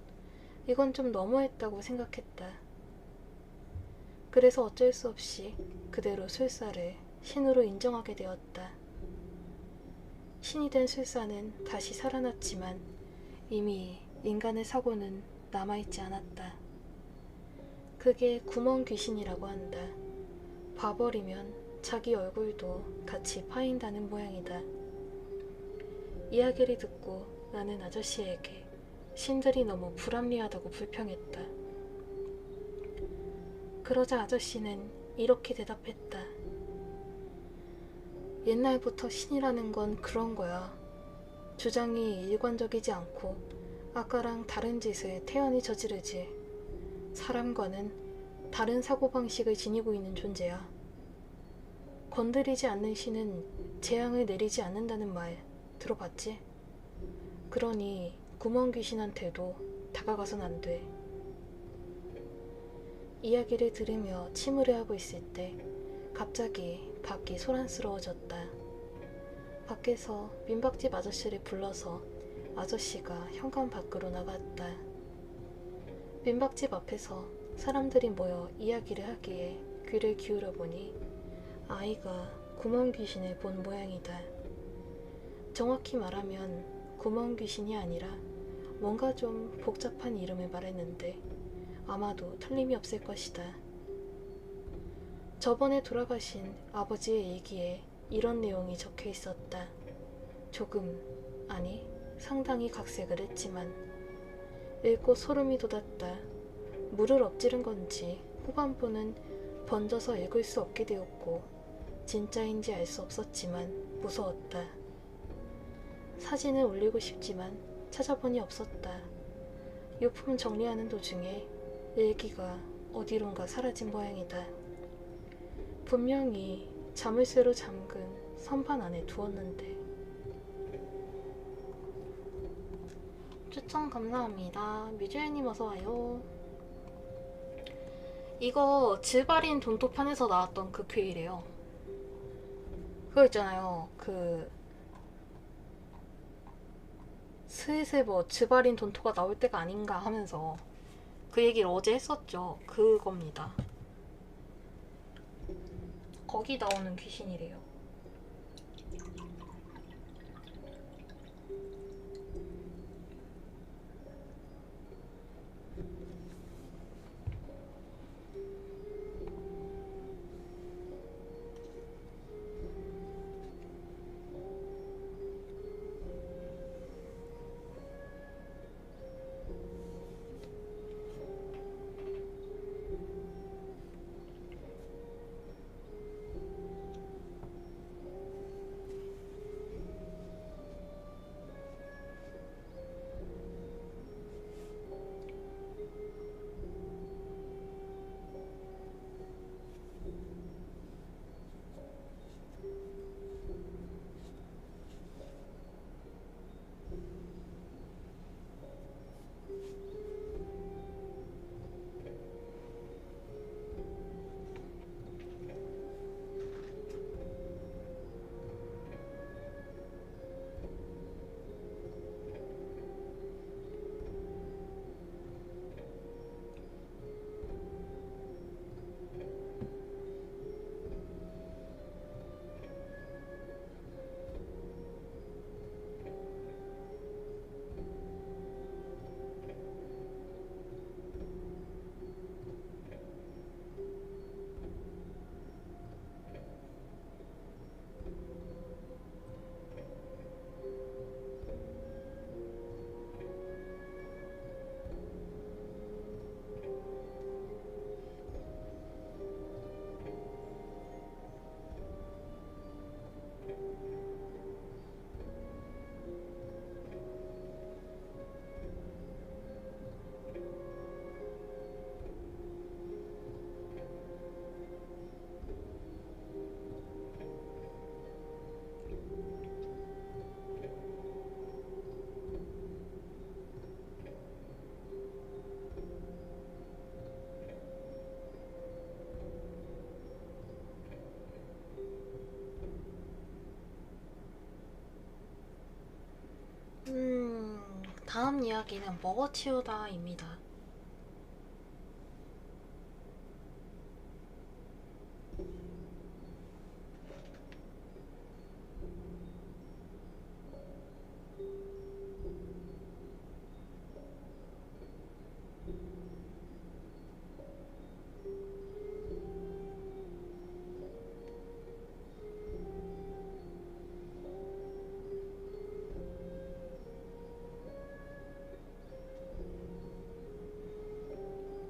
이건 좀 너무했다고 생각했다. 그래서 어쩔 수 없이 그대로 술사를 신으로 인정하게 되었다. 신이 된 술사는 다시 살아났지만 이미 인간의 사고는 남아있지 않았다. 그게 구멍 귀신이라고 한다. 봐버리면 자기 얼굴도 같이 파인다는 모양이다. 이야기를 듣고 나는 아저씨에게 신들이 너무 불합리하다고 불평했다. 그러자 아저씨는 이렇게 대답했다. 옛날부터 신이라는 건 그런 거야. 주장이 일관적이지 않고 아까랑 다른 짓을 태연히 저지르지. 사람과는 다른 사고방식을 지니고 있는 존재야. 건드리지 않는 신은 재앙을 내리지 않는다는 말 들어봤지? 그러니 구멍 귀신한테도 다가가선 안 돼. 이야기를 들으며 침울해 하고 있을 때 갑자기 밖이 소란스러워졌다. 밖에서 민박집 아저씨를 불러서 아저씨가 현관 밖으로 나갔다. 민박집 앞에서 사람들이 모여 이야기를 하기에 귀를 기울여 보니 아이가 구멍 귀신을 본 모양이다. 정확히 말하면 구멍 귀신이 아니라 뭔가 좀 복잡한 이름을 말했는데 아마도 틀림이 없을 것이다. 저번에 돌아가신 아버지의 일기에 이런 내용이 적혀 있었다. 조금, 아니 상당히 각색을 했지만 읽고 소름이 돋았다. 물을 엎지른 건지 후반부는 번져서 읽을 수 없게 되었고 진짜인지 알 수 없었지만 무서웠다. 사진을 올리고 싶지만 찾아보니 없었다. 유품 정리하는 도중에 일기가 어디론가 사라진 모양이다. 분명히 자물쇠로 잠근 선반 안에 두었는데. 추천 감사합니다. 뮤즈애님 어서와요. 이거 즈바린 돈토편에서 나왔던 그 퀘이래요. 그거 있잖아요. 슬슬 뭐 즈바린 돈토가 나올 때가 아닌가 하면서 그 얘기를 어제 했었죠. 그겁니다. 거기 나오는 귀신이래요. 다음 이야기는 먹어치우다입니다.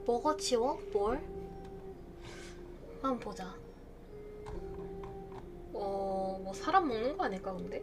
먹어치워? 뭘? 한번 보자. 뭐 사람 먹는 거 아닐까 근데?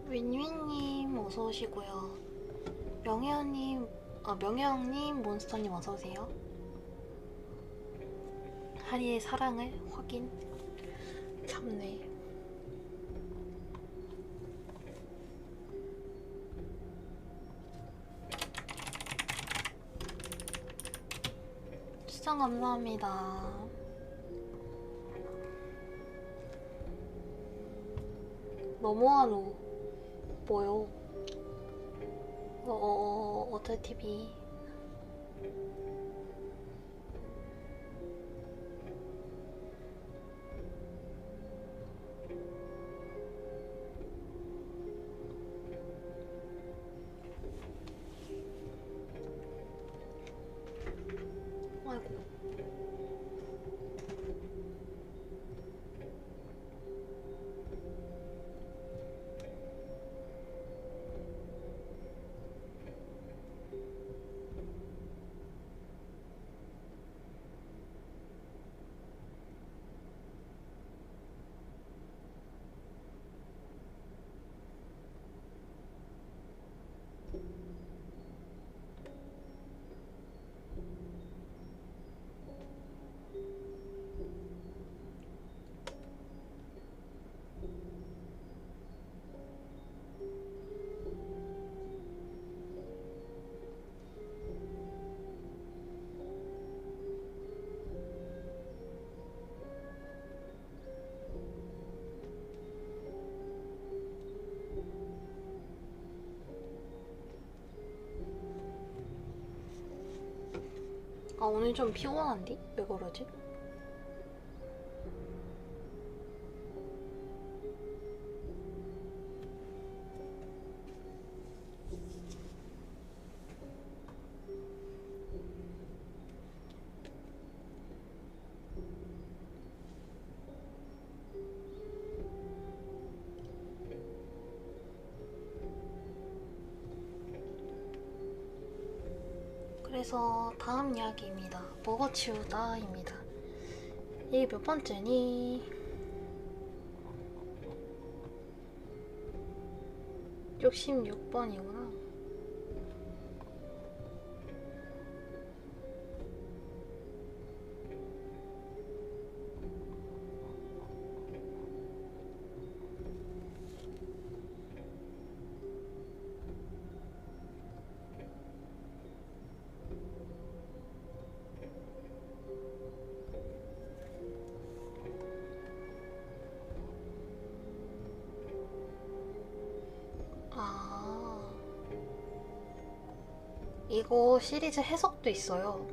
윈윈님 어서오시고요. 명예형님, 몬스터님 어서오세요. 하리의 사랑을 확인. 참네. 추천 감사합니다. 너무하노. 뭐요? 어쩔 TV. 아이고. 오늘 좀 피곤한디? 왜 그러지? 그래서 다음 이야기입니다. 먹어치우다입니다. 이게 몇 번째니? 66번이구나. 이거 시리즈 해석도 있어요.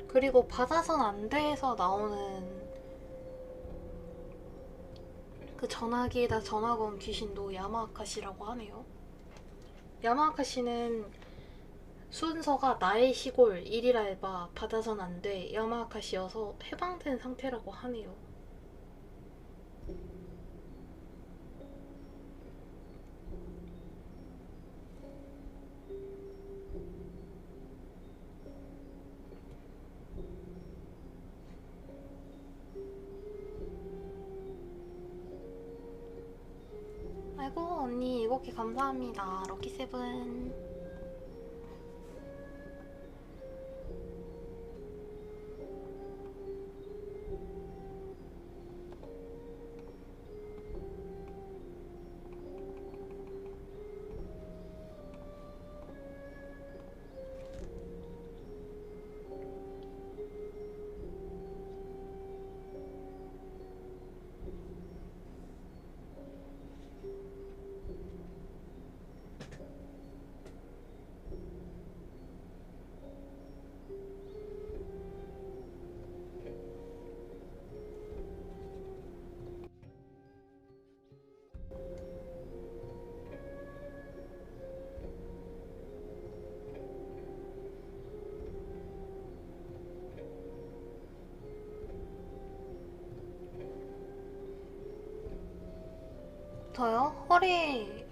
그리고 받아선 안 돼서 나오는 그 전화기에다 전화 건 귀신도 야마아카시라고 하네요. 야마아카시는 순서가 나의 시골, 일일 알바, 받아선 안 돼, 야마아카시여서 해방된 상태라고 하네요. 아이고 언니 7개 감사합니다. 럭키세븐. 저요? 허리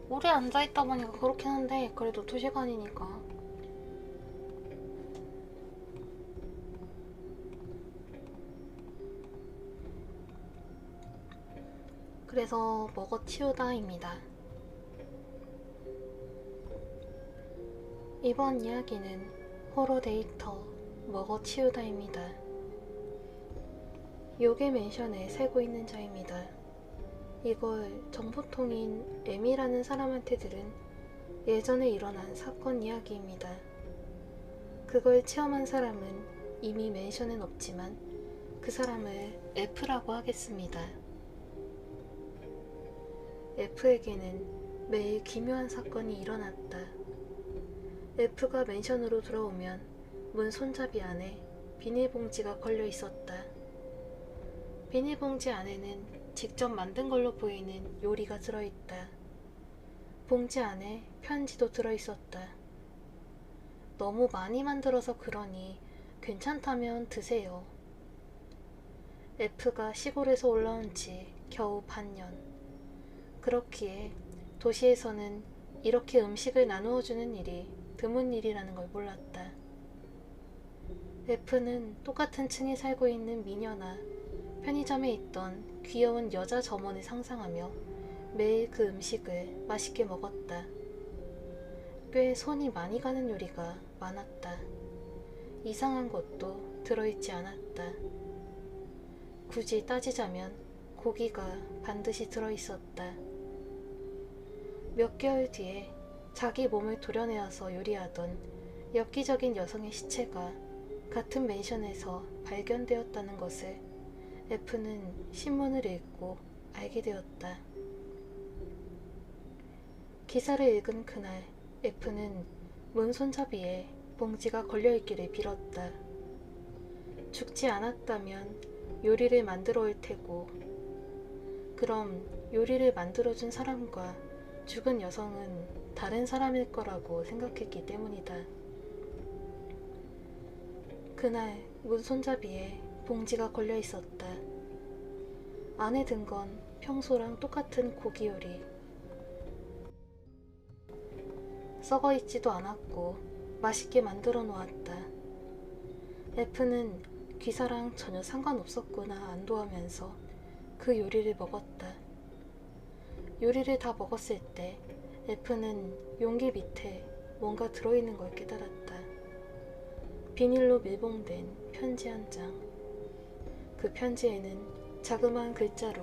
오래 앉아있다 보니까 그렇긴 한데 그래도 2시간이니까. 그래서 먹어치우다입니다. 이번 이야기는 호로데이터 먹어치우다입니다. 요괴 맨션에 살고 있는 자입니다. 이걸 정보통인 M이라는 사람한테 들은 예전에 일어난 사건 이야기입니다. 그걸 체험한 사람은 이미 맨션엔 없지만 그 사람을 F라고 하겠습니다. F에게는 매일 기묘한 사건이 일어났다. F가 맨션으로 들어오면 문 손잡이 안에 비닐봉지가 걸려 있었다. 비닐봉지 안에는 직접 만든 걸로 보이는 요리가 들어있다. 봉지 안에 편지도 들어있었다. 너무 많이 만들어서 그러니 괜찮다면 드세요. F가 시골에서 올라온 지 겨우 반년. 그렇기에 도시에서는 이렇게 음식을 나누어주는 일이 드문 일이라는 걸 몰랐다. F는 똑같은 층에 살고 있는 미녀나 편의점에 있던 귀여운 여자 점원을 상상하며 매일 그 음식을 맛있게 먹었다. 꽤 손이 많이 가는 요리가 많았다. 이상한 것도 들어있지 않았다. 굳이 따지자면 고기가 반드시 들어있었다. 몇 개월 뒤에 자기 몸을 도려내어서 요리하던 엽기적인 여성의 시체가 같은 맨션에서 발견되었다는 것을 F는 신문을 읽고 알게 되었다. 기사를 읽은 그날 F는 문 손잡이에 봉지가 걸려있기를 빌었다. 죽지 않았다면 요리를 만들어 올 테고, 그럼 요리를 만들어준 사람과 죽은 여성은 다른 사람일 거라고 생각했기 때문이다. 그날 문 손잡이에 봉지가 걸려 있었다. 안에 든 건 평소랑 똑같은 고기 요리. 썩어 있지도 않았고 맛있게 만들어 놓았다. F는 기사랑 전혀 상관없었구나 안도하면서 그 요리를 먹었다. 요리를 다 먹었을 때 F는 용기 밑에 뭔가 들어있는 걸 깨달았다. 비닐로 밀봉된 편지 한 장. 그 편지에는 자그마한 글자로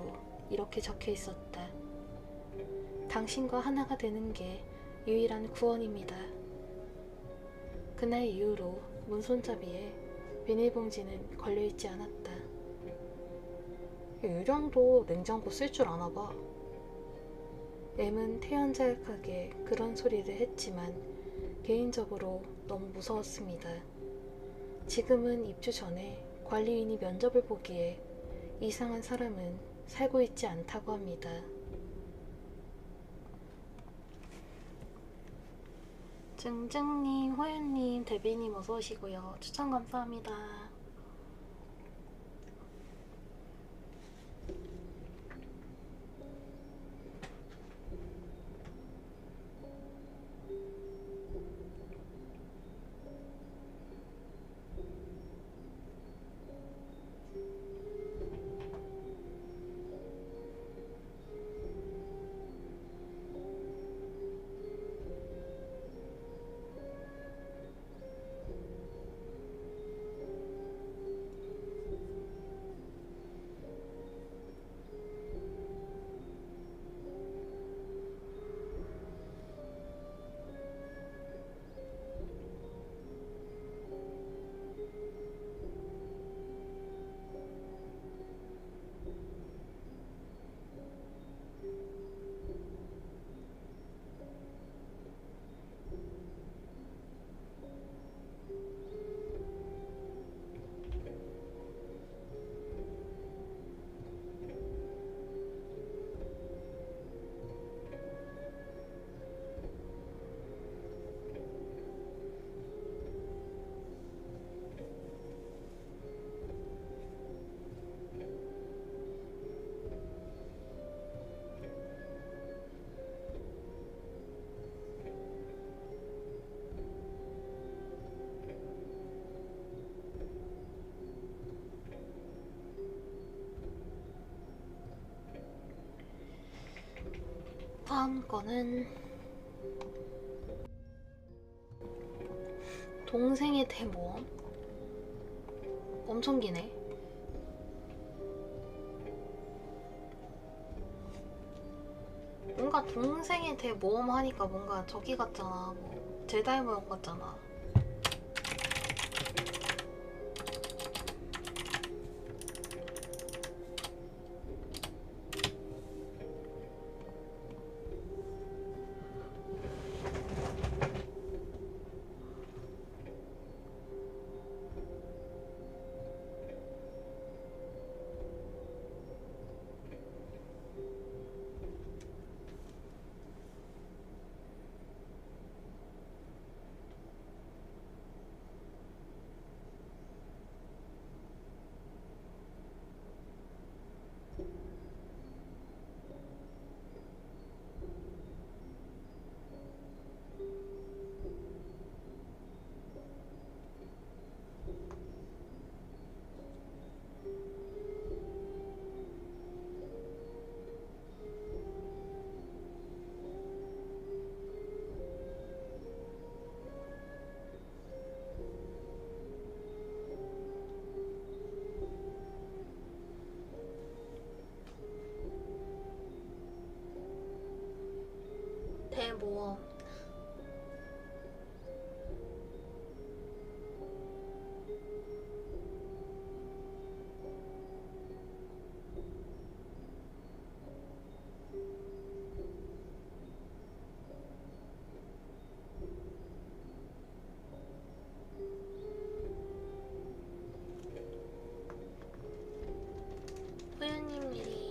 이렇게 적혀 있었다. 당신과 하나가 되는 게 유일한 구원입니다. 그날 이후로 문손잡이에 비닐봉지는 걸려있지 않았다. 유령도 냉장고 쓸 줄 아나 봐. M은 태연자약하게 그런 소리를 했지만 개인적으로 너무 무서웠습니다. 지금은 입주 전에 관리인이 면접을 보기에 이상한 사람은 살고 있지 않다고 합니다. 증증님, 호연님, 데비님 어서 오시고요. 추천 감사합니다. 다음 거는 동생의 대모험? 엄청 기네. 뭔가 동생의 대모험 하니까 뭔가 저기 같잖아. 뭐 제다이 모험 같잖아. 대모험. 호연님이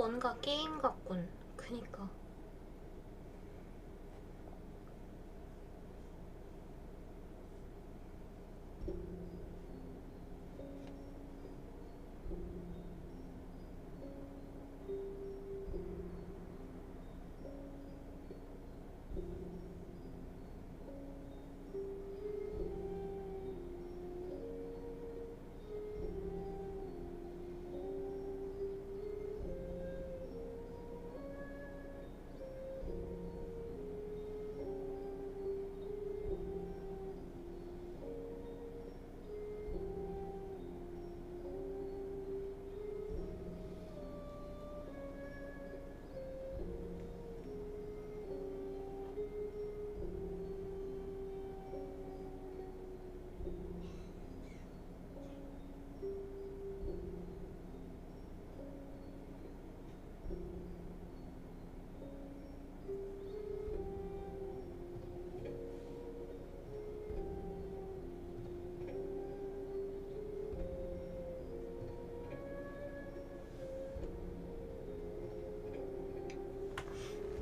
뭔가 게임 같군. 그니까.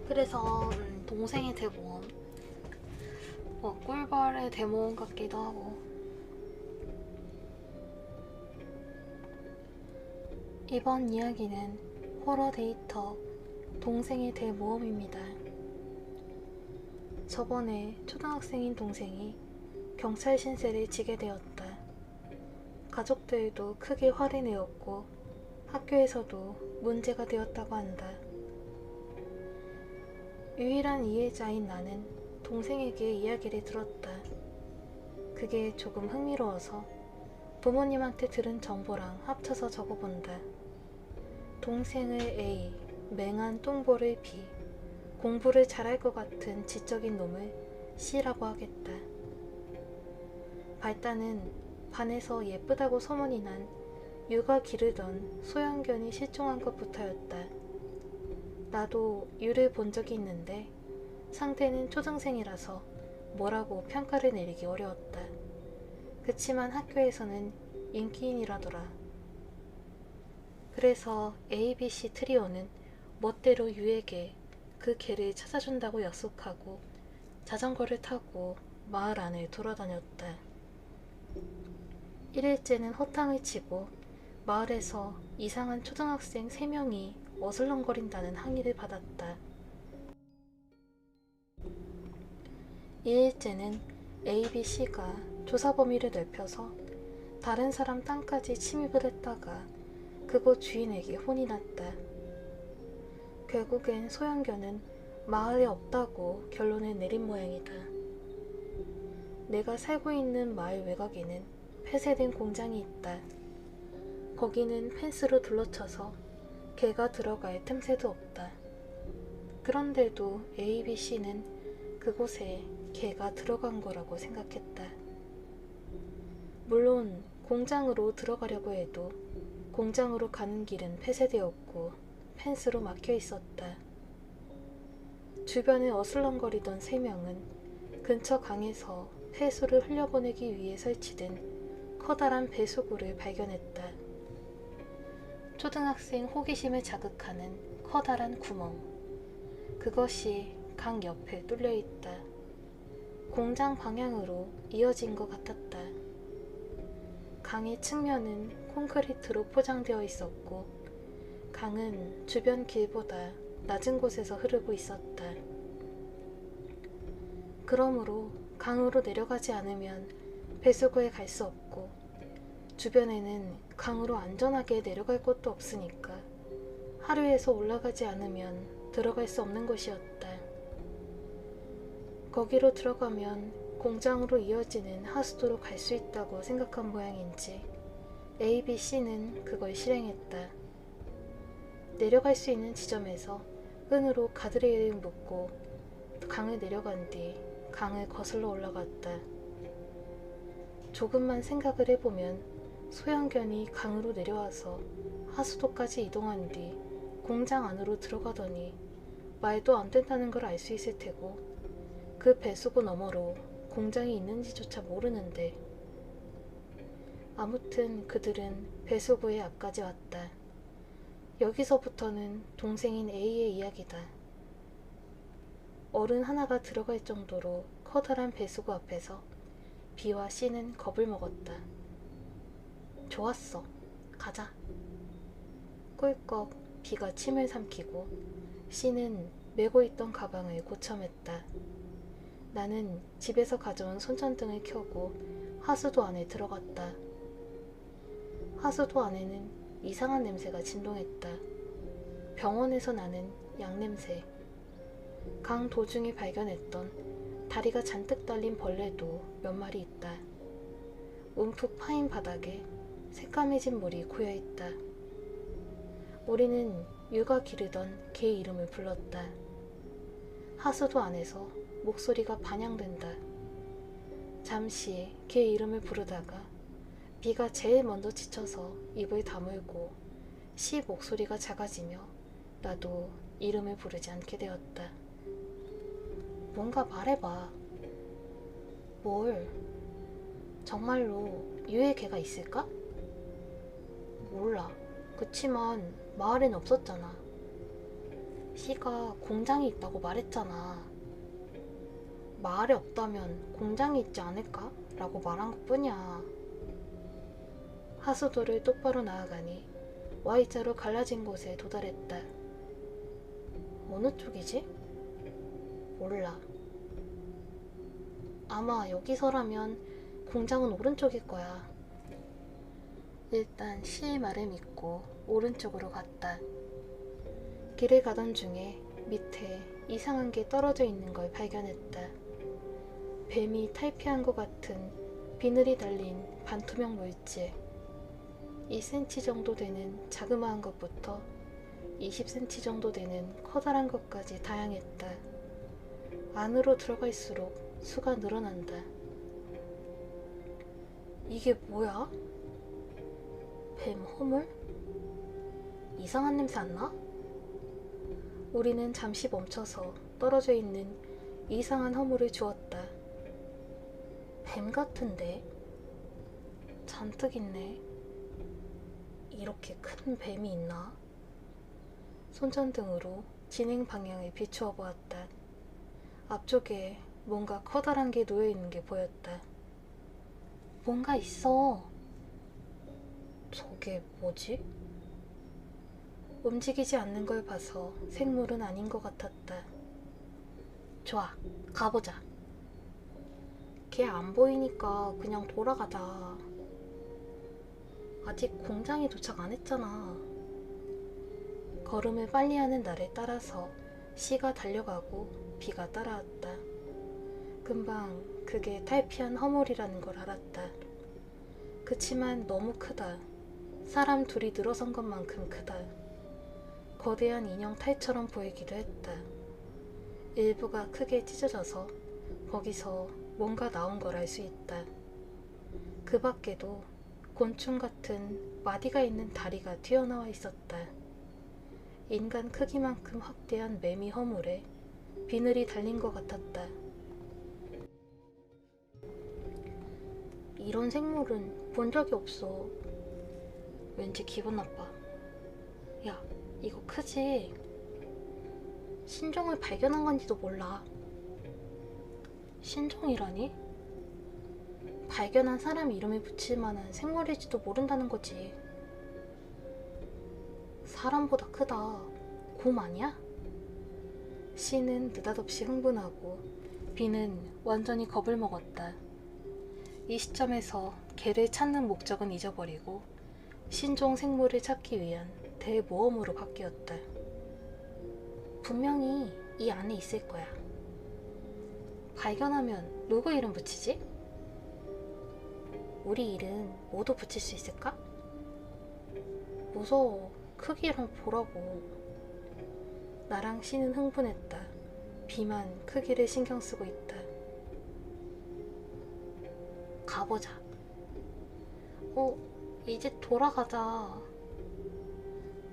그래서 동생의 대모험, 꿀벌의 대모험 같기도 하고. 이번 이야기는 호러 데이터 동생의 대모험입니다. 저번에 초등학생인 동생이 경찰 신세를 지게 되었다. 가족들도 크게 화를 내었고 학교에서도 문제가 되었다고 한다. 유일한 이해자인 나는 동생에게 이야기를 들었다. 그게 조금 흥미로워서 부모님한테 들은 정보랑 합쳐서 적어본다. 동생을 A, 맹한 똥보를 B, 공부를 잘할 것 같은 지적인 놈을 C라고 하겠다. 발단은 반에서 예쁘다고 소문이 난 유가 기르던 소형견이 실종한 것부터였다. 나도 유를 본 적이 있는데 상태는 초등생이라서 뭐라고 평가를 내리기 어려웠다. 그치만 학교에서는 인기인이라더라. 그래서 ABC 트리오는 멋대로 유에게 그 개를 찾아준다고 약속하고 자전거를 타고 마을 안을 돌아다녔다. 1일째는 허탕을 치고 마을에서 이상한 초등학생 3명이 어슬렁거린다는 항의를 받았다. 2일째는 ABC가 조사 범위를 넓혀서 다른 사람 땅까지 침입을 했다가 그곳 주인에게 혼이 났다. 결국엔 소형견은 마을에 없다고 결론을 내린 모양이다. 내가 살고 있는 마을 외곽에는 폐쇄된 공장이 있다. 거기는 펜스로 둘러쳐서 개가 들어갈 틈새도 없다. 그런데도 ABC는 그곳에 개가 들어간 거라고 생각했다. 물론 공장으로 들어가려고 해도 공장으로 가는 길은 폐쇄되었고 펜스로 막혀 있었다. 주변을 어슬렁거리던 3명은 근처 강에서 폐수를 흘려보내기 위해 설치된 커다란 배수구를 발견했다. 초등학생 호기심을 자극하는 커다란 구멍. 그것이 강 옆에 뚫려 있다. 공장 방향으로 이어진 것 같았다. 강의 측면은 콘크리트로 포장되어 있었고 강은 주변 길보다 낮은 곳에서 흐르고 있었다. 그러므로 강으로 내려가지 않으면 배수구에 갈 수 없고 주변에는 강으로 안전하게 내려갈 곳도 없으니까 하류에서 올라가지 않으면 들어갈 수 없는 곳이었다. 거기로 들어가면 공장으로 이어지는 하수도로 갈 수 있다고 생각한 모양인지 ABC는 그걸 실행했다. 내려갈 수 있는 지점에서 끈으로 가드레일을 묶고 강을 내려간 뒤 강을 거슬러 올라갔다. 조금만 생각을 해보면 소형견이 강으로 내려와서 하수도까지 이동한 뒤 공장 안으로 들어가더니 말도 안 된다는 걸 알 수 있을 테고 그 배수구 너머로 공장이 있는지조차 모르는데 아무튼 그들은 배수구의 앞까지 왔다. 여기서부터는 동생인 A의 이야기다. 어른 하나가 들어갈 정도로 커다란 배수구 앞에서 B와 C는 겁을 먹었다. 좋았어. 가자. 꿀꺽 B가 침을 삼키고 C는 메고 있던 가방을 고쳐맸다. 나는 집에서 가져온 손전등을 켜고 하수도 안에 들어갔다. 하수도 안에는 이상한 냄새가 진동했다. 병원에서 나는 양냄새. 강 도중에 발견했던 다리가 잔뜩 달린 벌레도 몇 마리 있다. 움푹 파인 바닥에 새까매진 물이 고여있다. 우리는 유가 기르던 개 이름을 불렀다. 하수도 안에서 목소리가 반향된다. 잠시 개 이름을 부르다가 B가 제일 먼저 지쳐서 입을 다물고 C 목소리가 작아지며 나도 이름을 부르지 않게 되었다. 뭔가 말해봐. 뭘? 정말로 유의 개가 있을까? 몰라. 그치만 마을엔 없었잖아. C가 공장이 있다고 말했잖아. 마을에 없다면 공장이 있지 않을까? 라고 말한 것 뿐이야. 하수도를 똑바로 나아가니 Y자로 갈라진 곳에 도달했다. 어느 쪽이지? 몰라. 아마 여기서라면 공장은 오른쪽일 거야. 일단 C의 말을 믿고 오른쪽으로 갔다. 길을 가던 중에 밑에 이상한 게 떨어져 있는 걸 발견했다. 뱀이 탈피한 것 같은 비늘이 달린 반투명 물질. 2cm 정도 되는 자그마한 것부터 20cm 정도 되는 커다란 것까지 다양했다. 안으로 들어갈수록 수가 늘어난다. 이게 뭐야? 뱀 허물? 이상한 냄새 안 나? 우리는 잠시 멈춰서 떨어져 있는 이상한 허물을 주웠다. 뱀 같은데? 잔뜩 있네. 이렇게 큰 뱀이 있나? 손전등으로 진행 방향을 비추어 보았다. 앞쪽에 뭔가 커다란 게 놓여있는 게 보였다. 뭔가 있어. 저게 뭐지? 움직이지 않는 걸 봐서 생물은 아닌 것 같았다. 좋아, 가보자. 걔 안 보이니까 그냥 돌아가자. 아직 공장에 도착 안 했잖아. 걸음을 빨리 하는 나를 따라서 C가 달려가고 B가 따라왔다. 금방 그게 탈피한 허물이라는 걸 알았다. 그치만 너무 크다. 사람 둘이 늘어선 것만큼 크다. 거대한 인형 탈처럼 보이기도 했다. 일부가 크게 찢어져서 거기서 뭔가 나온 걸 알 수 있다. 그 밖에도 곤충 같은 마디가 있는 다리가 튀어나와 있었다. 인간 크기만큼 확대한 매미 허물에 비늘이 달린 것 같았다. 이런 생물은 본 적이 없어. 왠지 기분 나빠. 야, 이거 크지? 신종을 발견한 건지도 몰라. 신종이라니? 발견한 사람 이름에 붙일 만한 생물일지도 모른다는 거지. 사람보다 크다. 곰 아니야? C는 느닷없이 흥분하고 B는 완전히 겁을 먹었다. 이 시점에서 개를 찾는 목적은 잊어버리고 신종 생물을 찾기 위한 대모험으로 바뀌었다. 분명히 이 안에 있을 거야. 발견하면 누구 이름 붙이지? 우리 이름 모두 붙일 수 있을까? 무서워. 크기를 보라고. 나랑 C는 흥분했다. B만 크기를 신경 쓰고 있다. 가보자. 이제 돌아가자.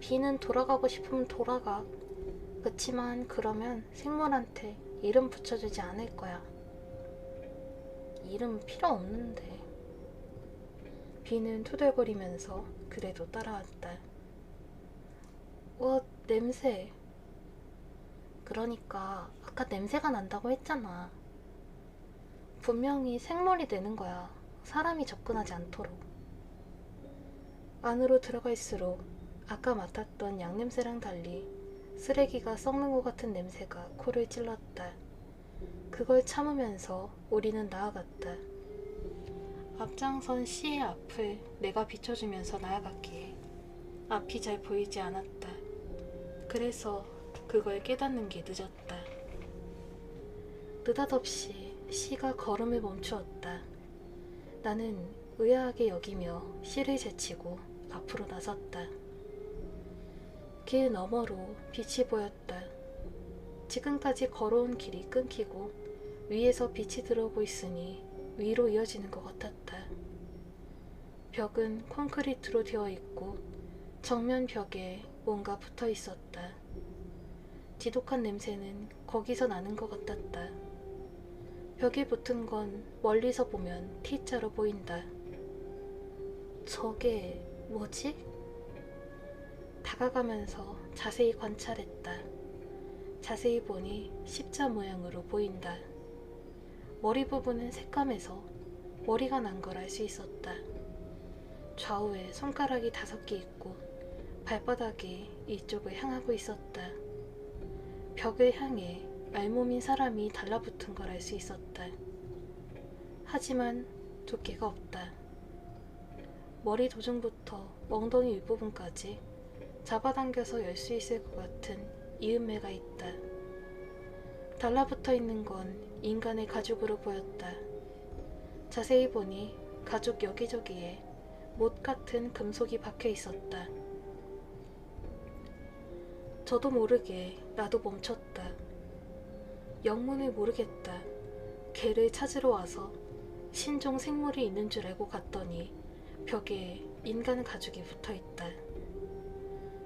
B는 돌아가고 싶으면 돌아가. 그치만 그러면 생물한테 이름 붙여주지 않을 거야. 이름 필요 없는데. B는 투덜거리면서 그래도 따라왔다. 냄새. 그러니까 아까 냄새가 난다고 했잖아. 분명히 생물이 내는 거야. 사람이 접근하지 않도록. 안으로 들어갈수록 아까 맡았던 양냄새랑 달리 쓰레기가 썩는 것 같은 냄새가 코를 찔렀다. 그걸 참으면서 우리는 나아갔다. 앞장선 시의 앞을 내가 비춰주면서 나아갔기에 앞이 잘 보이지 않았다. 그래서 그걸 깨닫는 게 늦었다. 느닷없이 시가 걸음을 멈추었다. 나는 의아하게 여기며 시를 제치고 앞으로 나섰다. 길 너머로 빛이 보였다. 지금까지 걸어온 길이 끊기고 위에서 빛이 들어오고 있으니 위로 이어지는 것 같았다. 벽은 콘크리트로 되어 있고 정면 벽에 뭔가 붙어 있었다. 지독한 냄새는 거기서 나는 것 같았다. 벽에 붙은 건 멀리서 보면 T자로 보인다. 저게 뭐지? 다가가면서 자세히 관찰했다. 자세히 보니 십자 모양으로 보인다. 머리 부분은 새까매서 머리가 난 걸 알 수 있었다. 좌우에 손가락이 5개 있고 발바닥이 이쪽을 향하고 있었다. 벽을 향해 알몸인 사람이 달라붙은 걸 알 수 있었다. 하지만 두께가 없다. 머리 도중부터 엉덩이 윗부분까지 잡아당겨서 열 수 있을 것 같은 이음매가 있다. 달라붙어 있는 건 인간의 가죽으로 보였다. 자세히 보니 가죽 여기저기에 못 같은 금속이 박혀 있었다. 저도 모르게 나도 멈췄다. 영문을 모르겠다. 개를 찾으러 와서 신종 생물이 있는 줄 알고 갔더니 벽에 인간 가죽이 붙어있다.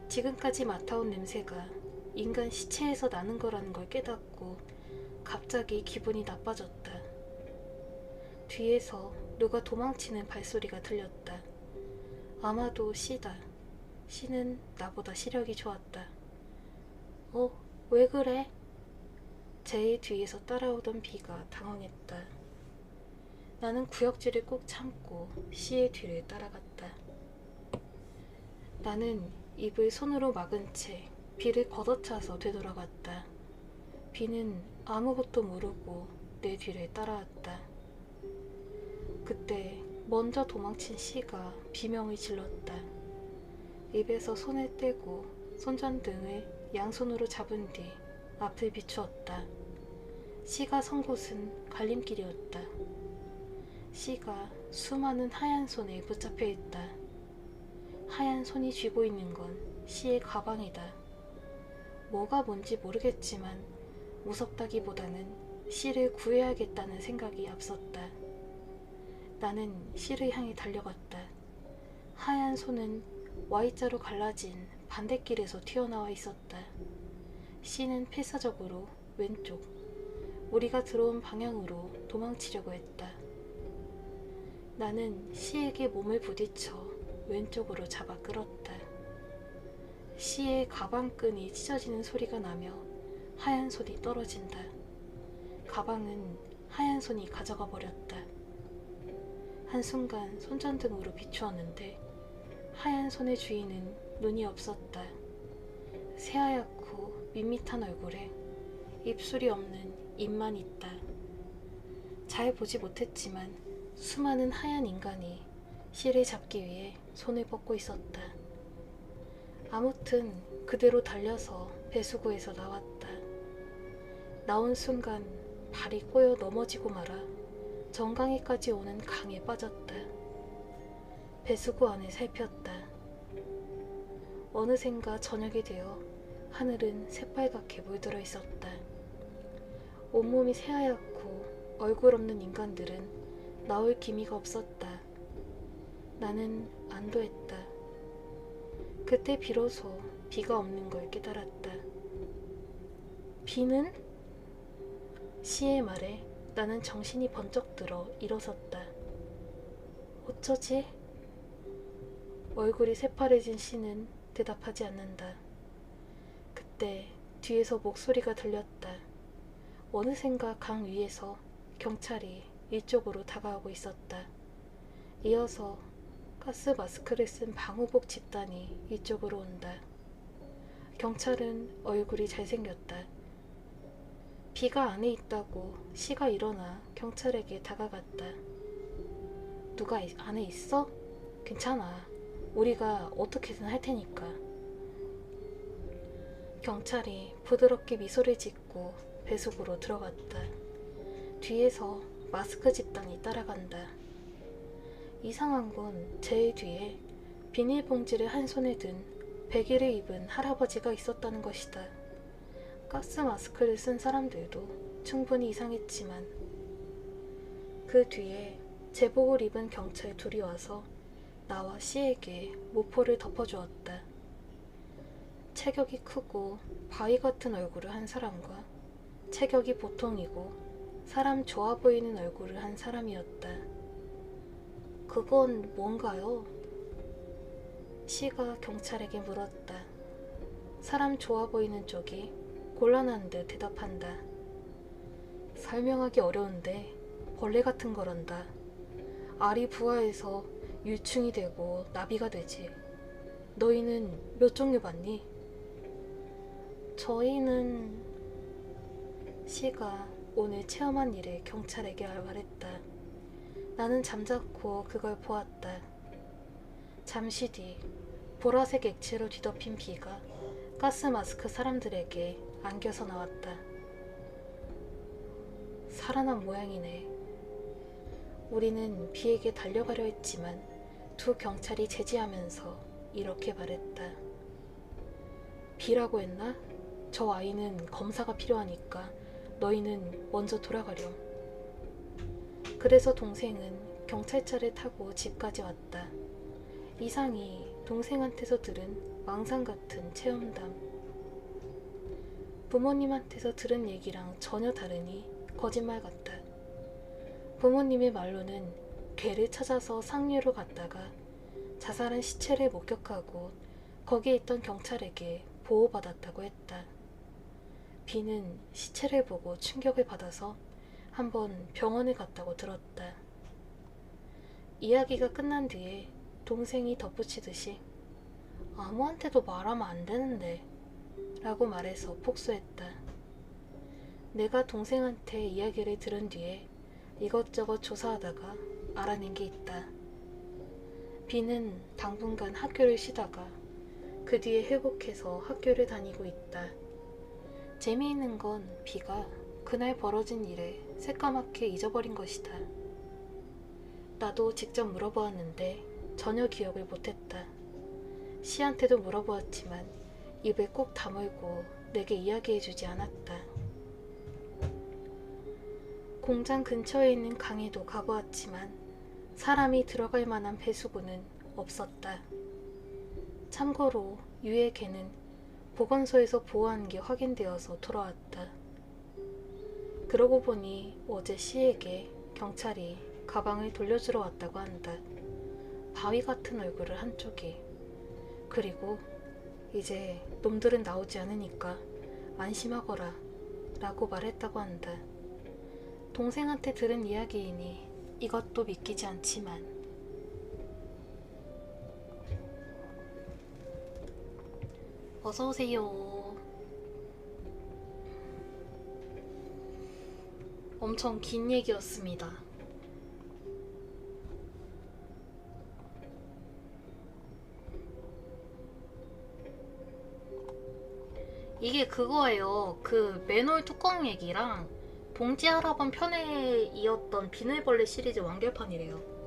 지금까지 맡아온 냄새가 인간 시체에서 나는 거라는 걸 깨닫고 갑자기 기분이 나빠졌다. 뒤에서 누가 도망치는 발소리가 들렸다. 아마도 씨다. 씨는 나보다 시력이 좋았다. 왜 그래? 제일 뒤에서 따라오던 비가 당황했다. 나는 구역질을 꼭 참고 씨의 뒤를 따라갔다. 나는 입을 손으로 막은 채 비를 걷어차서 되돌아갔다. 비는 아무것도 모르고 내 뒤를 따라왔다. 그때 먼저 도망친 씨가 비명을 질렀다. 입에서 손을 떼고 손전등을 양손으로 잡은 뒤 앞을 비추었다. 씨가 선 곳은 갈림길이었다. 씨가 수많은 하얀 손에 붙잡혀 있다. 하얀 손이 쥐고 있는 건 씨의 가방이다. 뭐가 뭔지 모르겠지만 무섭다기보다는 씨를 구해야겠다는 생각이 앞섰다. 나는 씨를 향해 달려갔다. 하얀 손은 Y자로 갈라진 반대길에서 튀어나와 있었다. 씨는 필사적으로 왼쪽, 우리가 들어온 방향으로 도망치려고 했다. 나는 씨에게 몸을 부딪혀 왼쪽으로 잡아 끌었다. 씨의 가방끈이 찢어지는 소리가 나며 하얀 손이 떨어진다. 가방은 하얀 손이 가져가 버렸다. 한순간 손전등으로 비추었는데 하얀 손의 주인은 눈이 없었다. 새하얗고 밋밋한 얼굴에 입술이 없는 입만 있다. 잘 보지 못했지만 수많은 하얀 인간이 씨를 잡기 위해 손을 뻗고 있었다. 아무튼 그대로 달려서 배수구에서 나왔다. 나온 순간 발이 꼬여 넘어지고 말아 정강이까지 오는 강에 빠졌다. 배수구 안을 살폈다. 어느샌가 저녁이 되어 하늘은 새빨갛게 물들어 있었다. 온몸이 새하얗고 얼굴 없는 인간들은 나올 기미가 없었다. 나는 안도했다. 그때 비로소 비가 없는 걸 깨달았다. 비는? 씨의 말에 나는 정신이 번쩍 들어 일어섰다. 어쩌지? 얼굴이 새파래진 씨는 대답하지 않는다. 그때 뒤에서 목소리가 들렸다. 어느샌가 강 위에서 경찰이 이쪽으로 다가오고 있었다. 이어서 가스 마스크를 쓴 방호복 집단이 이쪽으로 온다. 경찰은 얼굴이 잘생겼다. 비가 안에 있다고 시가 일어나 경찰에게 다가갔다. 누가 안에 있어? 괜찮아. 우리가 어떻게든 할 테니까. 경찰이 부드럽게 미소를 짓고 배숙으로 들어갔다. 뒤에서 마스크 집단이 따라간다. 이상한 건 제일 뒤에 비닐봉지를 한 손에 든 베개를 입은 할아버지가 있었다는 것이다. 가스 마스크를 쓴 사람들도 충분히 이상했지만 그 뒤에 제복을 입은 경찰 둘이 와서 나와 씨에게 모포를 덮어주었다. 체격이 크고 바위 같은 얼굴을 한 사람과 체격이 보통이고 사람 좋아 보이는 얼굴을 한 사람이었다. 그건 뭔가요? 씨가 경찰에게 물었다. 사람 좋아 보이는 쪽이 곤란한 듯 대답한다. 설명하기 어려운데 벌레 같은 거란다. 알이 부화해서 유충이 되고 나비가 되지. 너희는 몇 종류 봤니? 저희는... 씨가 오늘 체험한 일을 경찰에게 말했다. 나는 잠자코 그걸 보았다. 잠시 뒤 보라색 액체로 뒤덮인 비가 가스 마스크 사람들에게 안겨서 나왔다. 살아난 모양이네. 우리는 비에게 달려가려 했지만 두 경찰이 제지하면서 이렇게 말했다. 비라고 했나? 저 아이는 검사가 필요하니까 너희는 먼저 돌아가렴. 그래서 동생은 경찰차를 타고 집까지 왔다. 이상이 동생한테서 들은 망상 같은 체험담. 부모님한테서 들은 얘기랑 전혀 다르니 거짓말 같다. 부모님의 말로는 개를 찾아서 상류로 갔다가 자살한 시체를 목격하고 거기에 있던 경찰에게 보호받았다고 했다. 비는 시체를 보고 충격을 받아서 한번 병원에 갔다고 들었다. 이야기가 끝난 뒤에 동생이 덧붙이듯이 아무한테도 말하면 안 되는데 라고 말해서 폭소했다. 내가 동생한테 이야기를 들은 뒤에 이것저것 조사하다가 알아낸 게 있다. 비는 당분간 학교를 쉬다가 그 뒤에 회복해서 학교를 다니고 있다. 재미있는 건 비가 그날 벌어진 일을 새까맣게 잊어버린 것이다. 나도 직접 물어보았는데 전혀 기억을 못했다. 씨한테도 물어보았지만 입을 꼭 다물고 내게 이야기해주지 않았다. 공장 근처에 있는 강에도 가보았지만 사람이 들어갈 만한 배수구는 없었다. 참고로 유의 개는 보건소에서 보호한 게 확인되어서 돌아왔다. 그러고 보니 어제 씨에게 경찰이 가방을 돌려주러 왔다고 한다. 바위 같은 얼굴을 한쪽에. 그리고 이제 놈들은 나오지 않으니까 안심하거라 라고 말했다고 한다. 동생한테 들은 이야기이니 이것도 믿기지 않지만 어서오세요. 엄청 긴 얘기였습니다. 이게 그거예요. 그 맨홀 뚜껑 얘기랑 봉지 할아번 편에 이었던 비늘벌레 시리즈 완결판이래요.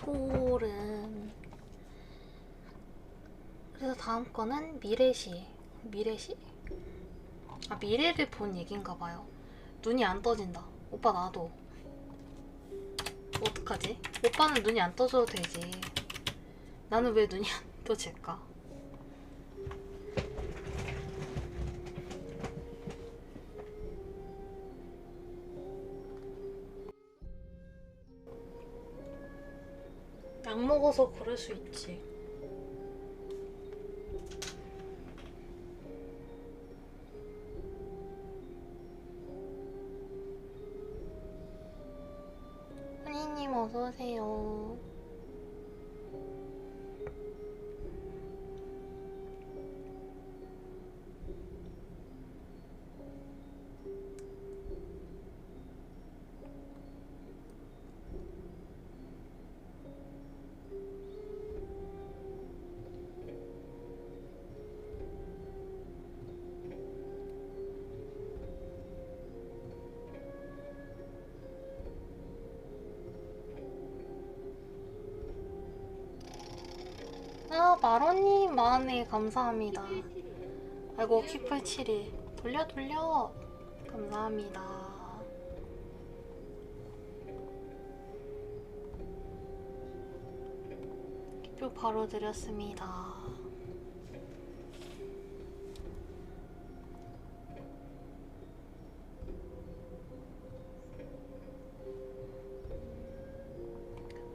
소름. 그래서 다음 거는 미래시. 미래시? 아, 미래를 본 얘긴가봐요. 눈이 안 떠진다. 오빠 나도. 어떡하지? 오빠는 눈이 안 떠져도 되지. 나는 왜 눈이 안 떠질까? 약 먹어서 그럴 수 있지. 흔히님 어서오세요. 아, 마로님 만에 감사합니다. 아이고, 킥87이 돌려 돌려. 감사합니다. 킥표 바로 드렸습니다.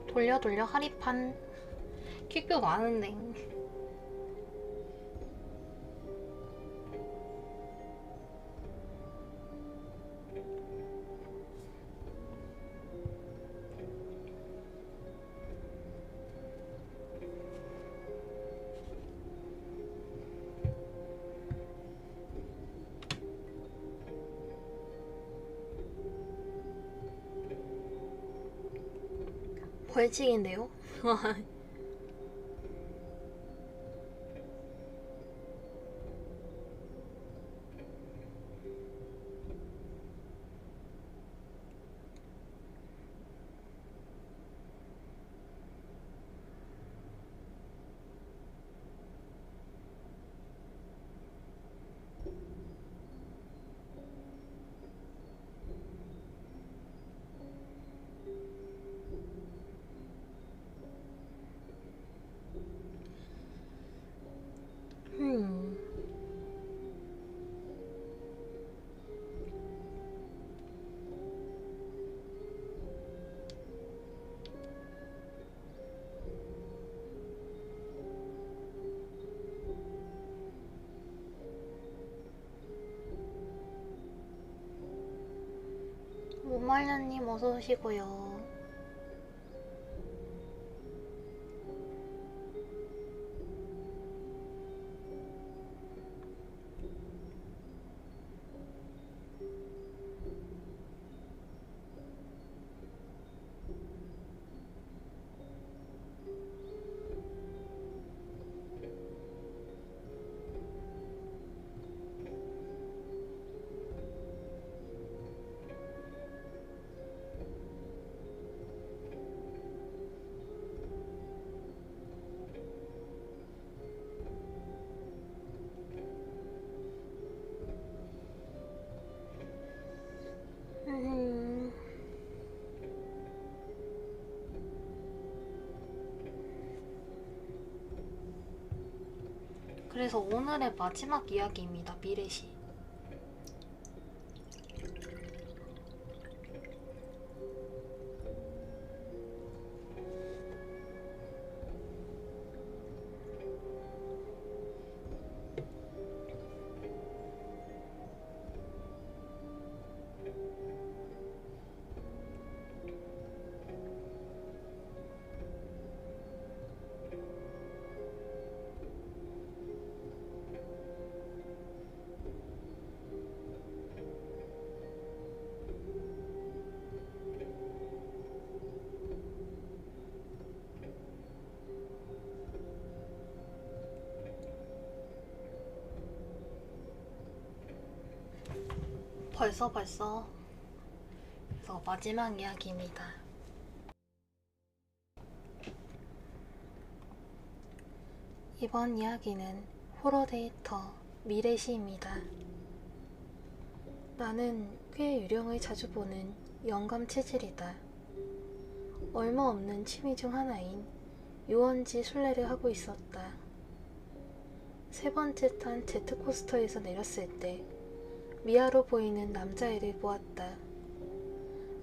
돌려 돌려 하리판. 킥표 많은데. 벌칙인데요? 음. 모말려님 어서 오시고요. 그래서 오늘의 마지막 이야기입니다. 미래시. 벌써 그래서 마지막 이야기입니다. 이번 이야기는 호러데이터 미래시입니다. 나는 꽤 유령을 자주 보는 영감 체질이다. 얼마 없는 취미 중 하나인 유원지 순례를 하고 있었다. 세 번째 탄 제트코스터에서 내렸을 때 미아로 보이는 남자애를 보았다.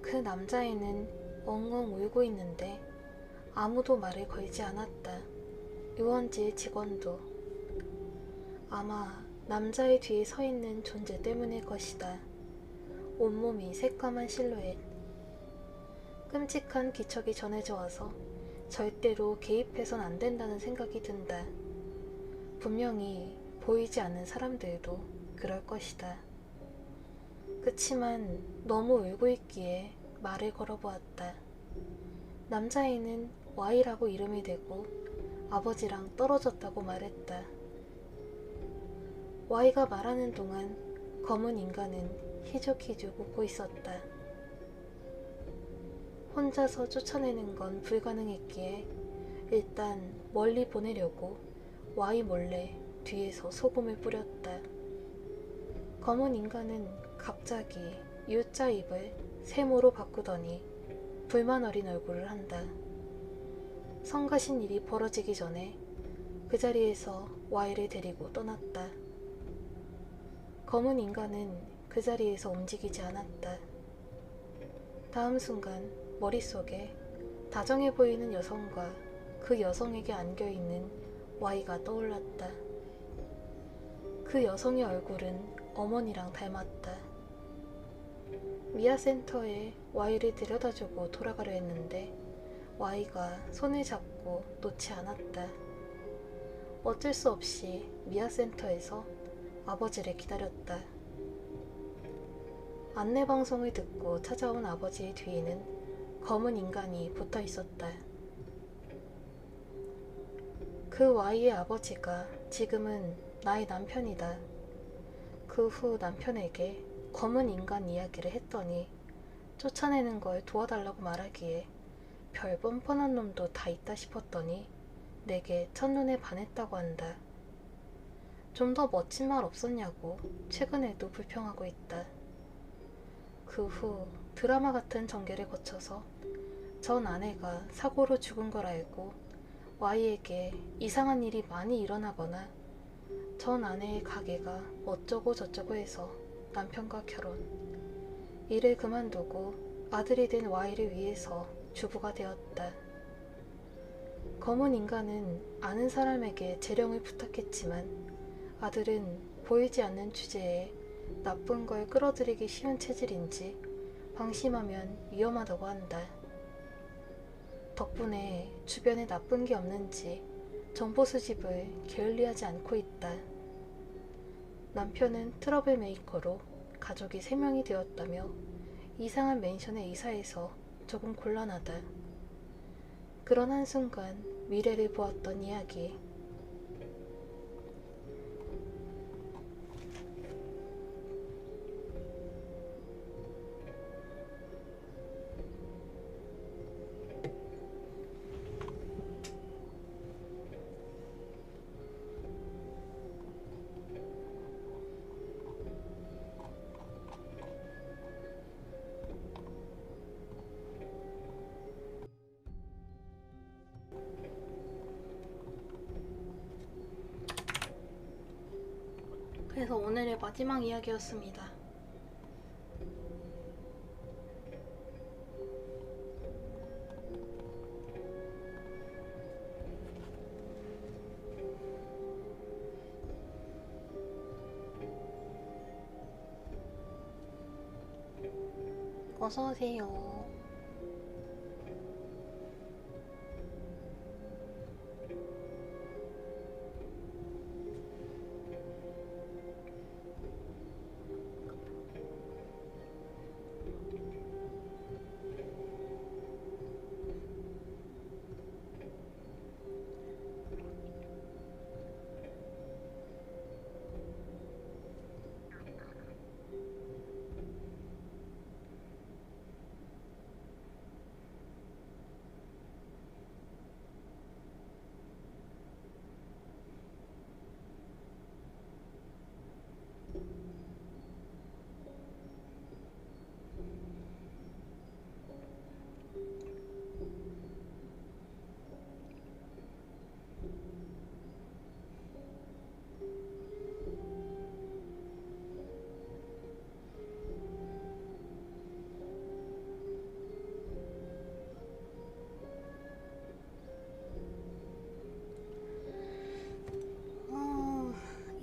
그 남자애는 엉엉 울고 있는데 아무도 말을 걸지 않았다. 유원지의 직원도. 아마 남자의 뒤에 서 있는 존재 때문일 것이다. 온몸이 새까만 실루엣. 끔찍한 기척이 전해져 와서 절대로 개입해선 안 된다는 생각이 든다. 분명히 보이지 않는 사람들도 그럴 것이다. 그치만 너무 울고 있기에 말을 걸어보았다. 남자애는 Y라고 이름이 되고 아버지랑 떨어졌다고 말했다. Y가 말하는 동안 검은 인간은 희죽희죽 웃고 있었다. 혼자서 쫓아내는 건 불가능했기에 일단 멀리 보내려고 Y 몰래 뒤에서 소금을 뿌렸다. 검은 인간은 갑자기 U자 입을 세모로 바꾸더니 불만 어린 얼굴을 한다. 성가신 일이 벌어지기 전에 그 자리에서 Y를 데리고 떠났다. 검은 인간은 그 자리에서 움직이지 않았다. 다음 순간 머릿속에 다정해 보이는 여성과 그 여성에게 안겨있는 Y가 떠올랐다. 그 여성의 얼굴은 어머니랑 닮았다. 미아 센터에 Y를 데려다주고 돌아가려 했는데 Y가 손을 잡고 놓지 않았다. 어쩔 수 없이 미아 센터에서 아버지를 기다렸다. 안내방송을 듣고 찾아온 아버지의 뒤에는 검은 인간이 붙어 있었다. 그 Y의 아버지가 지금은 나의 남편이다. 그 후 남편에게 검은 인간 이야기를 했더니 쫓아내는 걸 도와달라고 말하기에 별 뻔뻔한 놈도 다 있다 싶었더니 내게 첫눈에 반했다고 한다. 좀 더 멋진 말 없었냐고 최근에도 불평하고 있다. 그 후 드라마 같은 전개를 거쳐서 전 아내가 사고로 죽은 걸 알고 Y에게 이상한 일이 많이 일어나거나 전 아내의 가게가 어쩌고 저쩌고 해서 남편과 결혼, 일을 그만두고 아들이 된 Y를 위해서 주부가 되었다. 검은 인간은 아는 사람에게 재령을 부탁했지만 아들은 보이지 않는 주제에 나쁜 걸 끌어들이기 쉬운 체질인지 방심하면 위험하다고 한다. 덕분에 주변에 나쁜 게 없는지 정보 수집을 게을리하지 않고 있다. 남편은 트러블 메이커로 가족이 3명이 되었다며 이상한 맨션에 이사해서 조금 곤란하다. 그런 한순간 미래를 보았던 이야기. 그래서 오늘의 마지막 이야기였습니다. 어서오세요.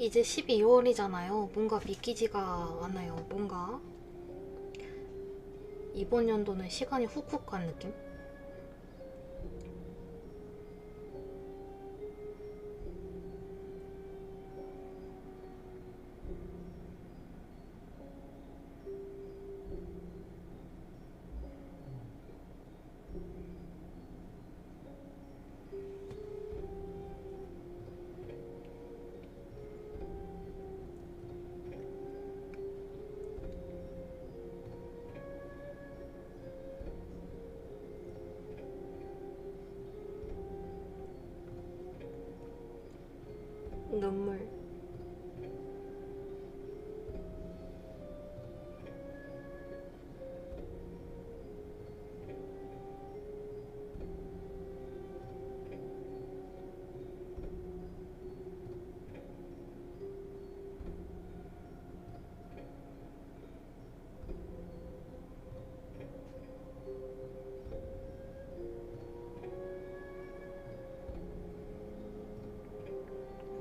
이제 12월이잖아요. 뭔가 믿기지가 않아요. 뭔가 이번 연도는 시간이 훅훅 간 느낌? 눈물.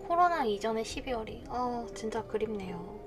코로나 이전의 12월이 진짜 그립네요.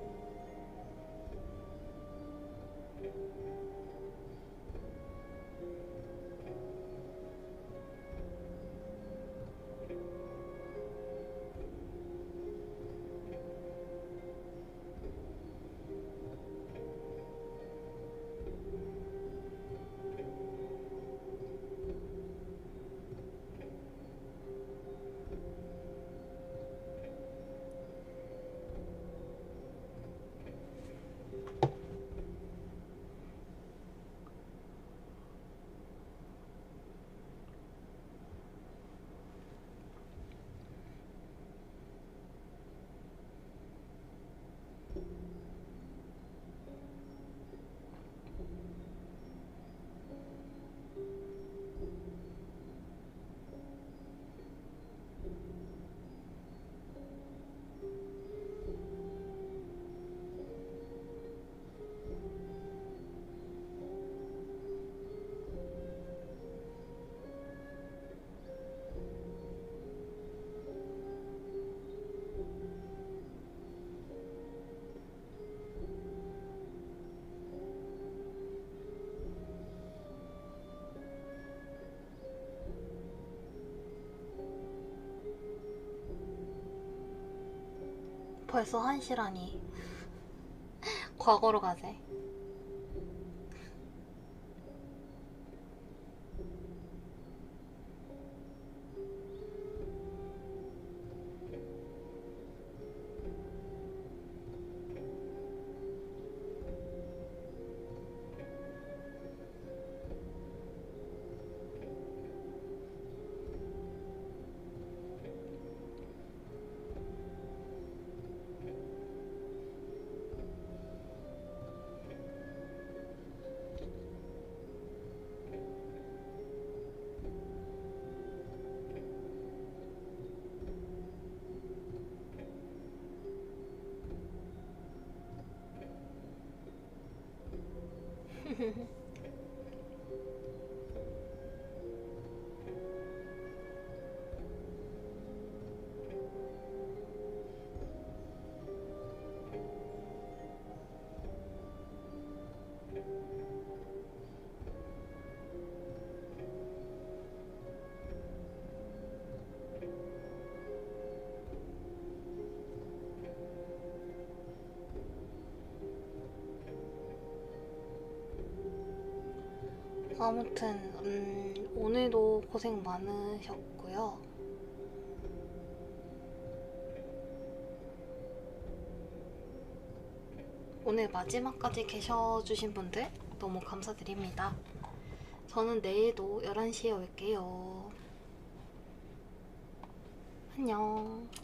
벌써 1시라니. 과거로 가재. 아무튼 오늘도 고생 많으셨고요. 오늘 마지막까지 계셔주신 분들 너무 감사드립니다. 저는 내일도 11시에 올게요. 안녕.